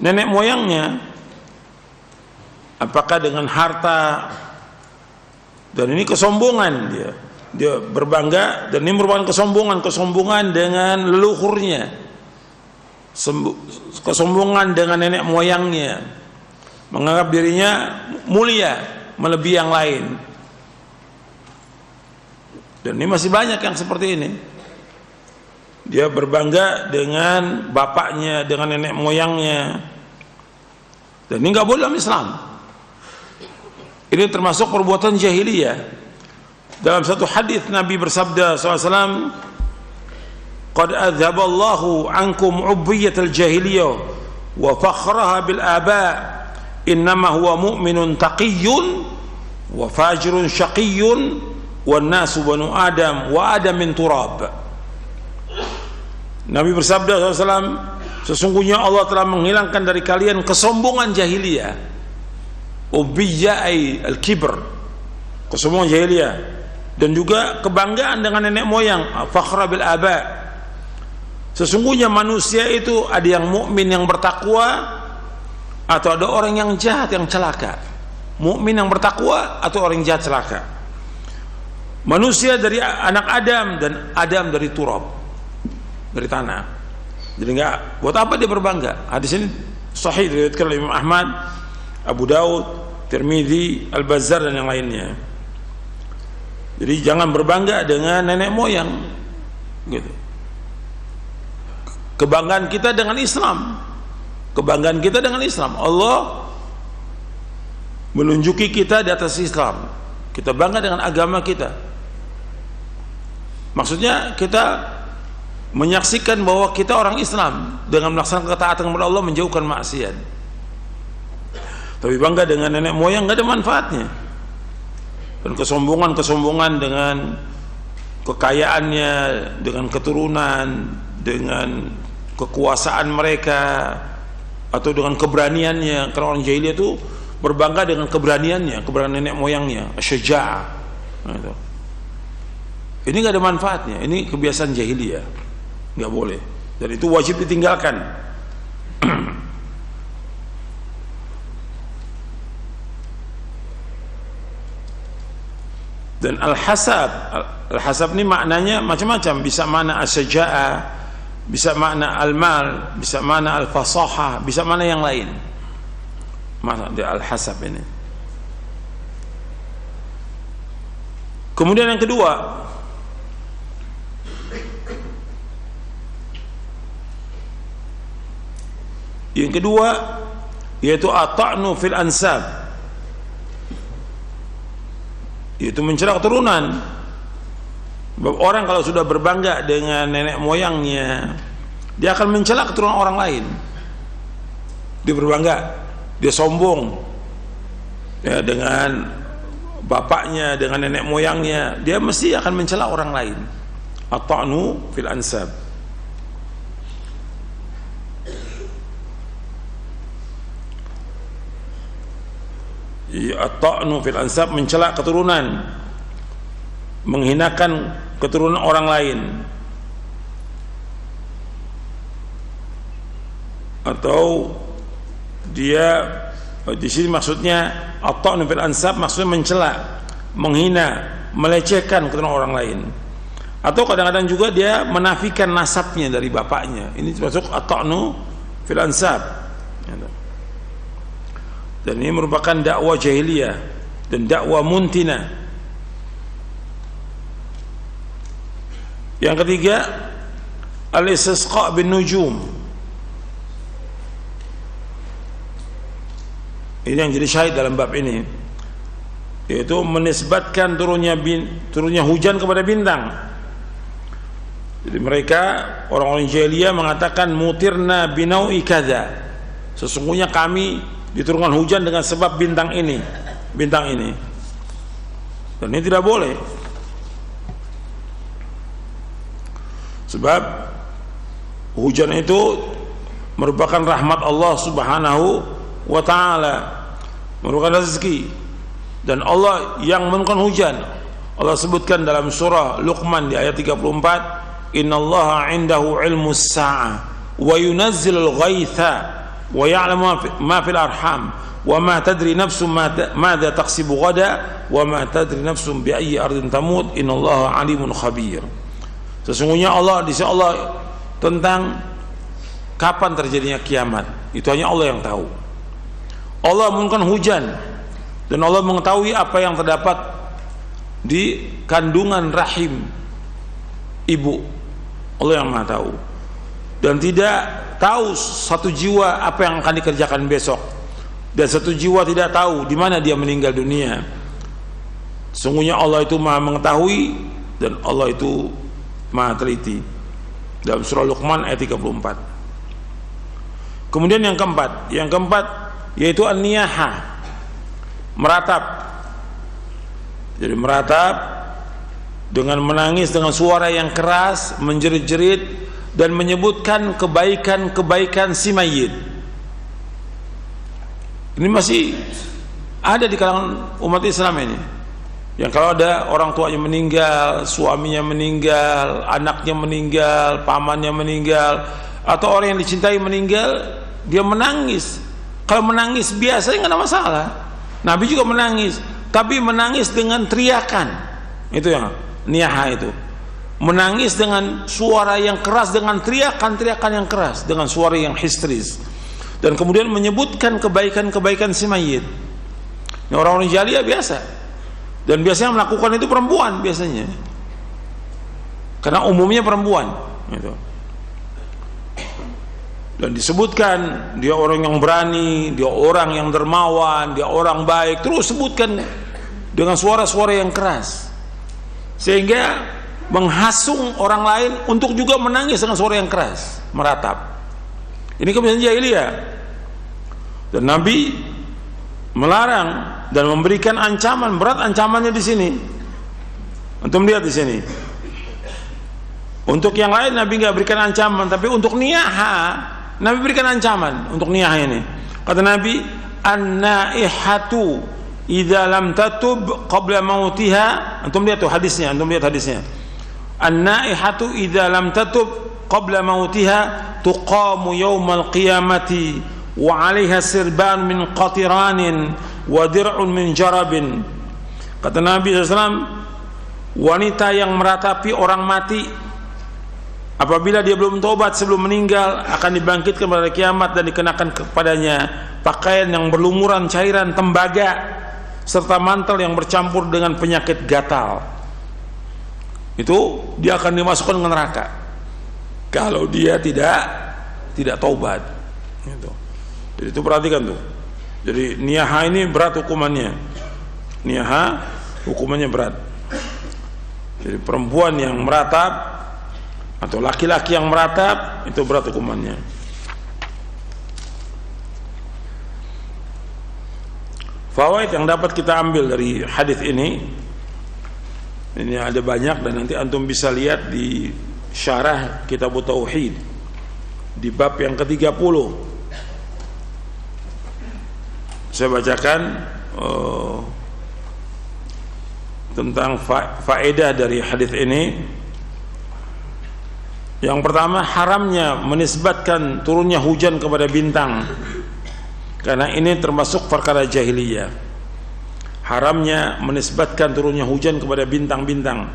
nenek moyangnya. Apakah dengan harta? Dan ini kesombongan dia berbangga, dan ini merupakan kesombongan dengan leluhurnya. Kesombongan dengan nenek moyangnya, menganggap dirinya mulia melebihi yang lain. Dan ini masih banyak yang seperti ini. Dia berbangga dengan bapaknya, dengan nenek moyangnya. Dan ini nggak boleh dalam Islam. Ini termasuk perbuatan jahiliyah. Dalam satu hadis Nabi bersabda SAW, qad adzaballahu ankum ubbiyatal jahiliyah wa fakhraha bil aba, innama huwa mu'minun taqiyyun wa fajirun syaqiyyun wan nasu banu adam wa adam min turab. Nabi bersabda SAW, sesungguhnya Allah telah menghilangkan dari kalian kesombongan jahiliyah. Ubbiyah ay al-kibr, kesombongan jahiliyah, dan juga kebanggaan dengan nenek moyang, fakhra bil aba. Sesungguhnya manusia itu ada yang mukmin yang bertakwa, atau ada orang yang jahat yang celaka. Mukmin yang bertakwa atau orang yang jahat celaka. Manusia dari anak Adam dan Adam dari turab, dari tanah. Jadi enggak, buat apa dia berbangga? Hadis ini sahih diriwayatkan oleh Imam Ahmad, Abu Daud, Tirmidzi, Al-Bazzar dan yang lainnya. Jadi jangan berbangga dengan nenek moyang gitu. Kebanggaan kita dengan Islam. Kebanggaan kita dengan Islam. Allah menunjuki kita di atas Islam. Kita bangga dengan agama kita. Maksudnya kita menyaksikan bahwa kita orang Islam dengan melaksanakan ketaatan kepada Allah, menjauhkan maksiat. Tapi bangga dengan nenek moyang nggak ada manfaatnya. Dan kesombongan dengan kekayaannya, dengan keturunan, dengan kekuasaan mereka, atau dengan keberaniannya. Karena orang jahiliyah itu berbangga dengan keberaniannya, keberanian nenek moyangnya, syaja'ah. Gitu. Ini nggak ada manfaatnya. Ini kebiasaan jahiliyah, nggak boleh. Dan itu wajib ditinggalkan. Dan al-hasab ini maknanya macam-macam. Bisa makna as-syaja'ah, bisa makna al-mal, bisa makna al-fasahah, bisa makna yang lain. Makna di al-hasab ini. Kemudian yang kedua, yaitu at-ta'nu fil ansab, yaitu mencela keturunan. Orang kalau sudah berbangga dengan nenek moyangnya, dia akan mencela keturunan orang lain. Dia berbangga, dia sombong ya dengan bapaknya, dengan nenek moyangnya, dia mesti akan mencela orang lain. At-ta'nu fil ansab. At-ta'nu fil ansab, mencela keturunan, menghinakan keturunan orang lain. Atau dia di sini maksudnya at-ta'nu fil ansab maksudnya mencela, menghina, melecehkan keturunan orang lain. Atau kadang-kadang juga dia menafikan nasabnya dari bapaknya. Ini termasuk at-ta'nu fil ansab. Dan ini merupakan dakwah jahiliyah dan dakwah muntina. Yang ketiga, al-istisqa bin nujum. Ini yang jadi syahid dalam bab ini, yaitu menisbatkan turunnya hujan kepada bintang. Jadi mereka orang-orang jahiliyah mengatakan mutirna binau'i kadza. Sesungguhnya kami diturunkan hujan dengan sebab bintang ini. Dan ini tidak boleh. Sebab hujan itu merupakan rahmat Allah Subhanahu wa ta'ala, merupakan rezeki, dan Allah yang menurunkan hujan. Allah sebutkan dalam surah Luqman di ayat 34, innallaha indahu ilmus sa'ah wa yunazzilul ghaitha wa ya'lamu ma fil arham wa ma tadri nafsum madza taksibu ghada wa ma tadri nafsum bi ayyi ardin tamut innallaha alimun khabir. Sesungguhnya Allah, di sisi Allah tentang kapan terjadinya kiamat, itu hanya Allah yang tahu. Allah menurunkan hujan dan Allah mengetahui apa yang terdapat di kandungan rahim ibu. Allah yang Maha tahu. Dan tidak tahu satu jiwa apa yang akan dikerjakan besok, dan satu jiwa tidak tahu di mana dia meninggal dunia. Sungguhnya Allah itu Maha mengetahui dan Allah itu Maha teliti. Dalam surah Luqman ayat 34. Kemudian yang keempat yaitu an-niyaha, meratap. Jadi meratap dengan menangis dengan suara yang keras, menjerit-jerit dan menyebutkan kebaikan-kebaikan si mayit. Ini masih ada di kalangan umat Islam ini, yang kalau ada orang tuanya meninggal, suaminya meninggal, anaknya meninggal, pamannya meninggal, atau orang yang dicintai meninggal, dia menangis. Kalau menangis biasa nggak ada masalah. Nabi juga menangis, tapi menangis dengan teriakan. Itu yang niyaha itu. Menangis dengan suara yang keras, dengan teriakan-teriakan yang keras, dengan suara yang histeris. Dan kemudian menyebutkan kebaikan-kebaikan si mayit. Ini orang-orang jahiliyah biasa. Dan biasanya melakukan itu perempuan biasanya. Karena umumnya perempuan gitu. Dan disebutkan dia orang yang berani, dia orang yang dermawan, dia orang baik, terus sebutkan dengan suara-suara yang keras, sehingga menghasung orang lain untuk juga menangis dengan suara yang keras, meratap. Ini kebiasaan jahiliyah. Dan Nabi melarang dan memberikan ancaman, berat ancamannya di sini. Untuk melihat di sini. Untuk yang lain Nabi nggak berikan ancaman, tapi untuk niyaha Nabi berikan ancaman untuk niyaha ini. Kata Nabi, an-naihatu idza lam tatub qabla mautiha. Antum lihat tuh hadisnya, an-naihatu idza lam tatub qabla mautiha tuqamu yaumal qiyamati wa 'alaiha sirban min qatiranin wa dir'un min jarabin. Kata Nabi SAW, wanita yang meratapi orang mati apabila dia belum tobat sebelum meninggal akan dibangkitkan pada kiamat dan dikenakan kepadanya pakaian yang berlumuran cairan tembaga serta mantel yang bercampur dengan penyakit gatal. Itu dia akan dimasukkan ke neraka kalau dia tidak taubat. Gitu. Jadi itu perhatikan tuh. Jadi niyaha ini berat hukumannya. Niyaha hukumannya berat. Jadi perempuan yang meratap atau laki-laki yang meratap, itu berat hukumannya. Fawaid yang dapat kita ambil dari hadis ini ada banyak, dan nanti antum bisa lihat di syarah Kitab Tauhid di bab yang ke-30. Saya bacakan tentang faedah dari hadis ini. Yang pertama, haramnya menisbatkan turunnya hujan kepada bintang, karena ini termasuk perkara jahiliyah. Haramnya menisbatkan turunnya hujan kepada bintang-bintang,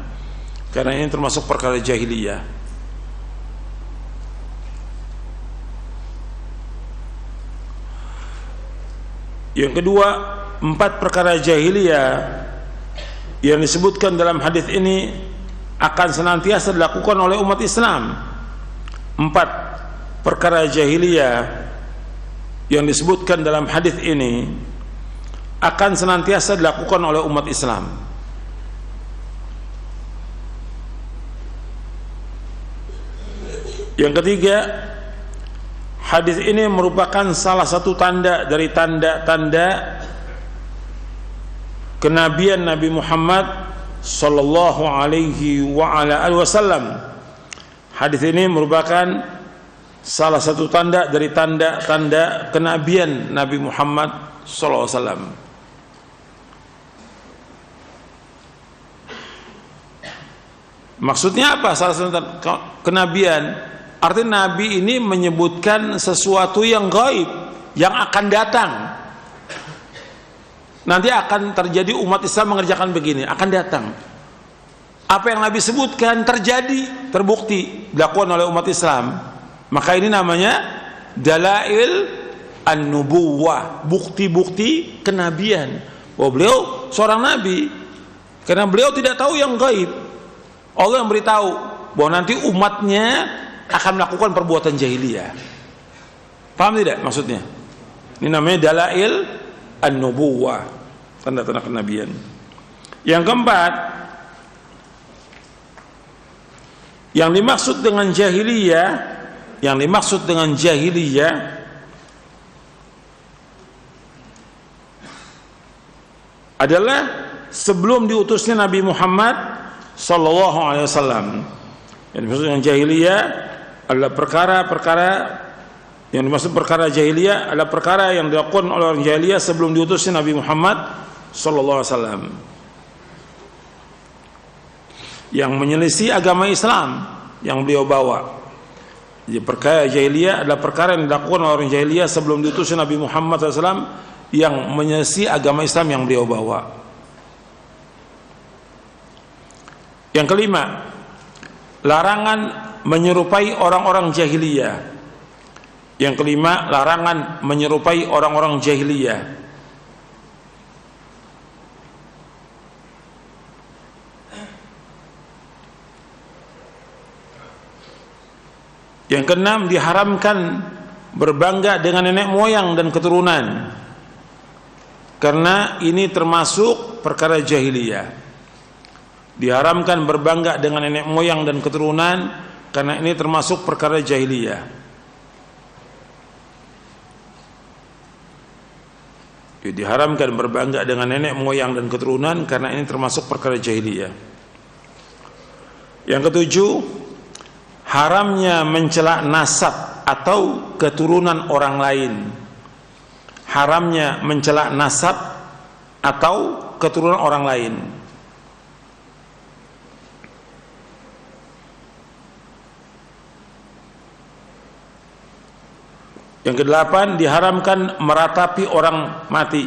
karena ini termasuk perkara jahiliyah. Yang kedua, 4 perkara jahiliyah yang disebutkan dalam hadis ini akan senantiasa dilakukan oleh umat Islam. 4 perkara jahiliyah yang disebutkan dalam hadis ini akan senantiasa dilakukan oleh umat Islam. Yang ketiga, hadis ini merupakan salah satu tanda dari tanda-tanda kenabian Nabi Muhammad sallallahu alaihi wa ala alihi wasallam. Hadis ini merupakan salah satu tanda dari tanda-tanda kenabian Nabi Muhammad sallallahu alaihi wasallam. Maksudnya apa salah satu kenabian? Artinya Nabi ini menyebutkan sesuatu yang gaib, yang akan datang. Nanti akan terjadi, umat Islam mengerjakan begini, akan datang. Apa yang Nabi sebutkan terjadi, terbukti dilakukan oleh umat Islam. Maka ini namanya dalail an-nubuwah, bukti-bukti kenabian. Bahwa beliau seorang nabi, karena beliau tidak tahu yang gaib. Allah yang beritahu bahwa nanti umatnya akan melakukan perbuatan jahiliyah. Paham tidak maksudnya? Ini namanya dalail an-nubuwah, tanda-tanda kenabian. Yang keempat, yang dimaksud dengan jahiliyah adalah sebelum diutusnya Nabi Muhammad sallallahu alaihi wasallam. Yang dimaksud dengan jahiliyah adalah perkara-perkara, yang dimaksud perkara jahiliyah adalah perkara yang dilakukan oleh orang jahiliyah sebelum diutusnya Nabi Muhammad sallallahu alaihi wasallam, yang menyelisih agama Islam yang beliau bawa. Jadi perkara jahiliyah adalah perkara yang dilakukan oleh orang jahiliyah sebelum diutusnya Nabi Muhammad SAW, yang menyelisih agama Islam yang beliau bawa. Yang kelima, larangan menyerupai orang-orang jahiliyah. Yang kelima, larangan menyerupai orang-orang jahiliyah. Yang keenam, diharamkan berbangga dengan nenek moyang dan keturunan, karena ini termasuk perkara jahiliyah. Diharamkan berbangga dengan nenek moyang dan keturunan, karena ini termasuk perkara jahiliyah. Diharamkan berbangga dengan nenek moyang dan keturunan, karena ini termasuk perkara jahiliyah. Yang ketujuh, haramnya mencela nasab atau keturunan orang lain. Haramnya mencela nasab atau keturunan orang lain. Yang kedelapan, diharamkan meratapi orang mati.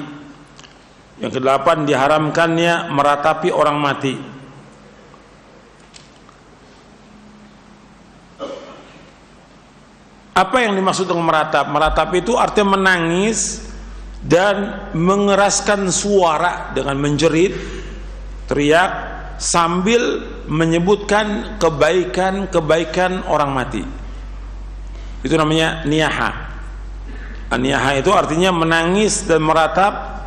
Yang kedelapan, diharamkannya meratapi orang mati. Apa yang dimaksud dengan meratap? Meratap itu artinya menangis dan mengeraskan suara dengan menjerit, teriak, sambil menyebutkan kebaikan-kebaikan orang mati. Itu namanya niyaha. Niyaha itu artinya menangis dan meratap.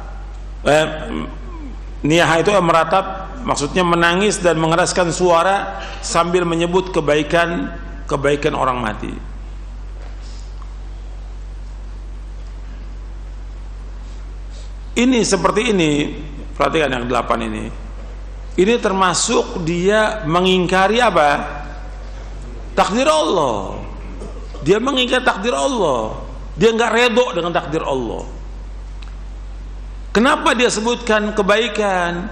Niyaha itu meratap, maksudnya menangis dan mengeraskan suara sambil menyebut kebaikan kebaikan orang mati. Ini seperti ini, perhatikan yang 8 ini. Ini termasuk dia mengingkari apa? Takdir Allah. Dia mengingkari takdir Allah. Dia nggak redho dengan takdir Allah. Kenapa dia sebutkan kebaikan?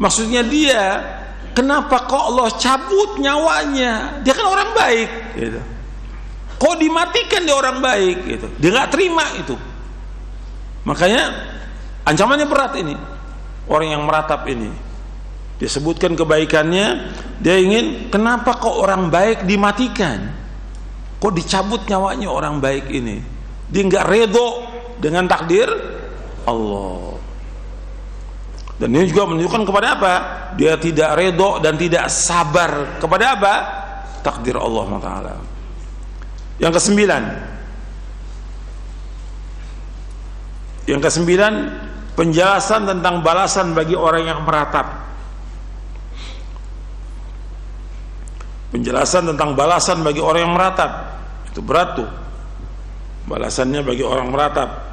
Maksudnya dia, kenapa kok Allah cabut nyawanya? Dia kan orang baik, gitu. Kok dimatikan dia orang baik, gitu. Dia nggak terima itu. Makanya ancamannya berat ini. Orang yang meratap ini, dia sebutkan kebaikannya, dia ingin, kenapa kok orang baik dimatikan? Kok dicabut nyawanya orang baik ini? Dia nggak redho dengan takdir Allah. Dan ini juga menunjukkan kepada apa? Dia tidak redho dan tidak sabar kepada apa? Takdir Allah Taala. Yang kesembilan, penjelasan tentang balasan bagi orang yang meratap. Penjelasan tentang balasan bagi orang yang meratap. Itu berat tuh. Balasannya bagi orang meratap.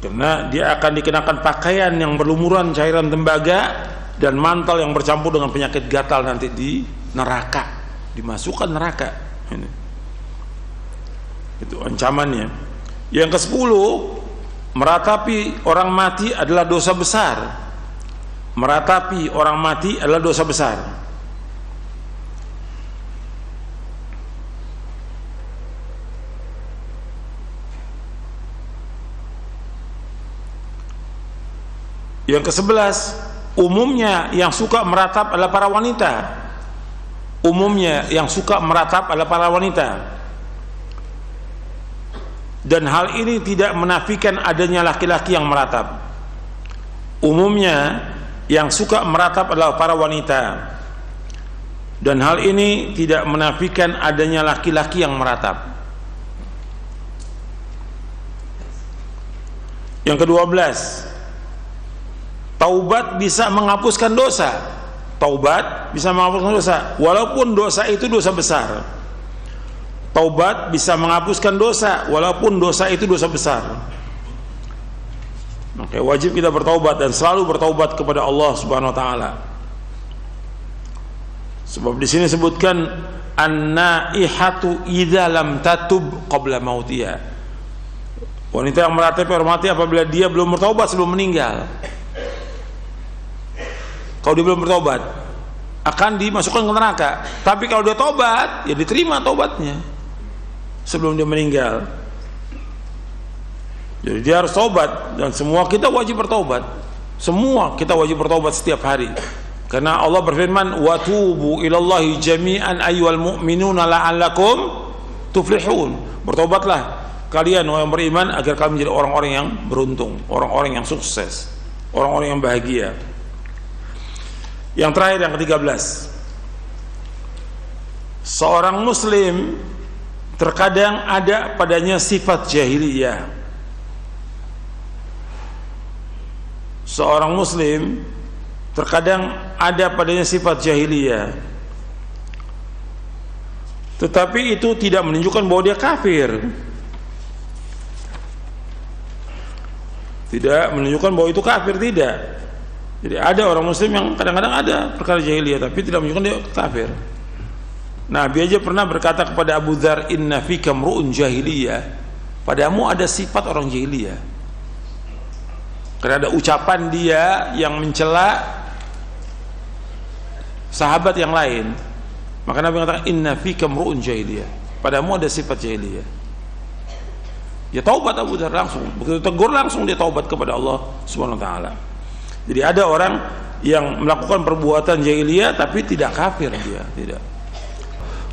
Karena dia akan dikenakan pakaian yang berlumuran cairan tembaga dan mantel yang bercampur dengan penyakit gatal nanti di neraka, dimasukkan neraka. Ini. Itu ancamannya. Yang ke-10, meratapi orang mati adalah dosa besar. Meratapi orang mati adalah dosa besar. Yang ke-11, umumnya yang suka meratap adalah para wanita. Umumnya yang suka meratap adalah para wanita. Dan hal ini tidak menafikan adanya laki-laki yang meratap. Umumnya yang suka meratap adalah para wanita. Dan hal ini tidak menafikan adanya laki-laki yang meratap. Yang ke-12, taubat bisa menghapuskan dosa. Taubat bisa menghapuskan dosa, walaupun dosa itu dosa besar. Taubat bisa menghapuskan dosa, walaupun dosa itu dosa besar. Maka wajib kita bertaubat dan selalu bertaubat kepada Allah Subhanahu Wa Taala. Sebab di sini sebutkan an-naihatu idza lam tatub qabla mautiha. Wanita yang meratapi orang mati apabila dia belum bertaubat sebelum meninggal. Kalau dia belum bertobat akan dimasukkan ke neraka. Tapi kalau dia tobat, ya diterima tobatnya sebelum dia meninggal. Jadi dia harus tobat. Dan semua kita wajib bertobat. Semua kita wajib bertobat setiap hari. Karena Allah berfirman, wa tubu ilallahi jami'an ayyuhal mu'minuna la'allakum tuflihun. Bertobatlah kalian orang yang beriman agar kalian menjadi orang-orang yang beruntung, orang-orang yang sukses, orang-orang yang bahagia. Yang terakhir, yang ke-13, seorang muslim terkadang ada padanya sifat jahiliyah. Seorang muslim terkadang ada padanya sifat jahiliyah, tetapi itu tidak menunjukkan bahwa dia kafir. Tidak menunjukkan bahwa itu kafir, tidak. Jadi ada orang muslim yang kadang-kadang ada perkara jahiliyah tapi tidak menunjukkan dia kafir. Nabi aja pernah berkata kepada Abu Dzar, inna fika mru'un jahiliyah, padamu ada sifat orang jahiliyah. Karena ada ucapan dia yang mencela sahabat yang lain. Maka Nabi mengatakan inna fika mru'un jahiliyah, padamu ada sifat jahiliyah. Ya taubat Abu Dzar langsung, begitu tegur langsung dia taubat kepada Allah Subhanahu Wa Taala. Jadi ada orang yang melakukan perbuatan jahiliyah tapi tidak kafir dia, tidak.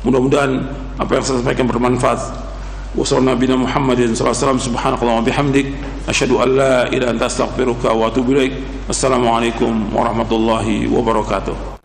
Mudah-mudahan apa yang saya sampaikan bermanfaat. Wassallallahu nabiyana Muhammadin sallallahu alaihi wasallam, subhanakallahumma bihamdik, asyhadu an la ilaha illa anta astaghfiruka wa atubu ilaik. Assalamualaikum warahmatullahi wabarakatuh.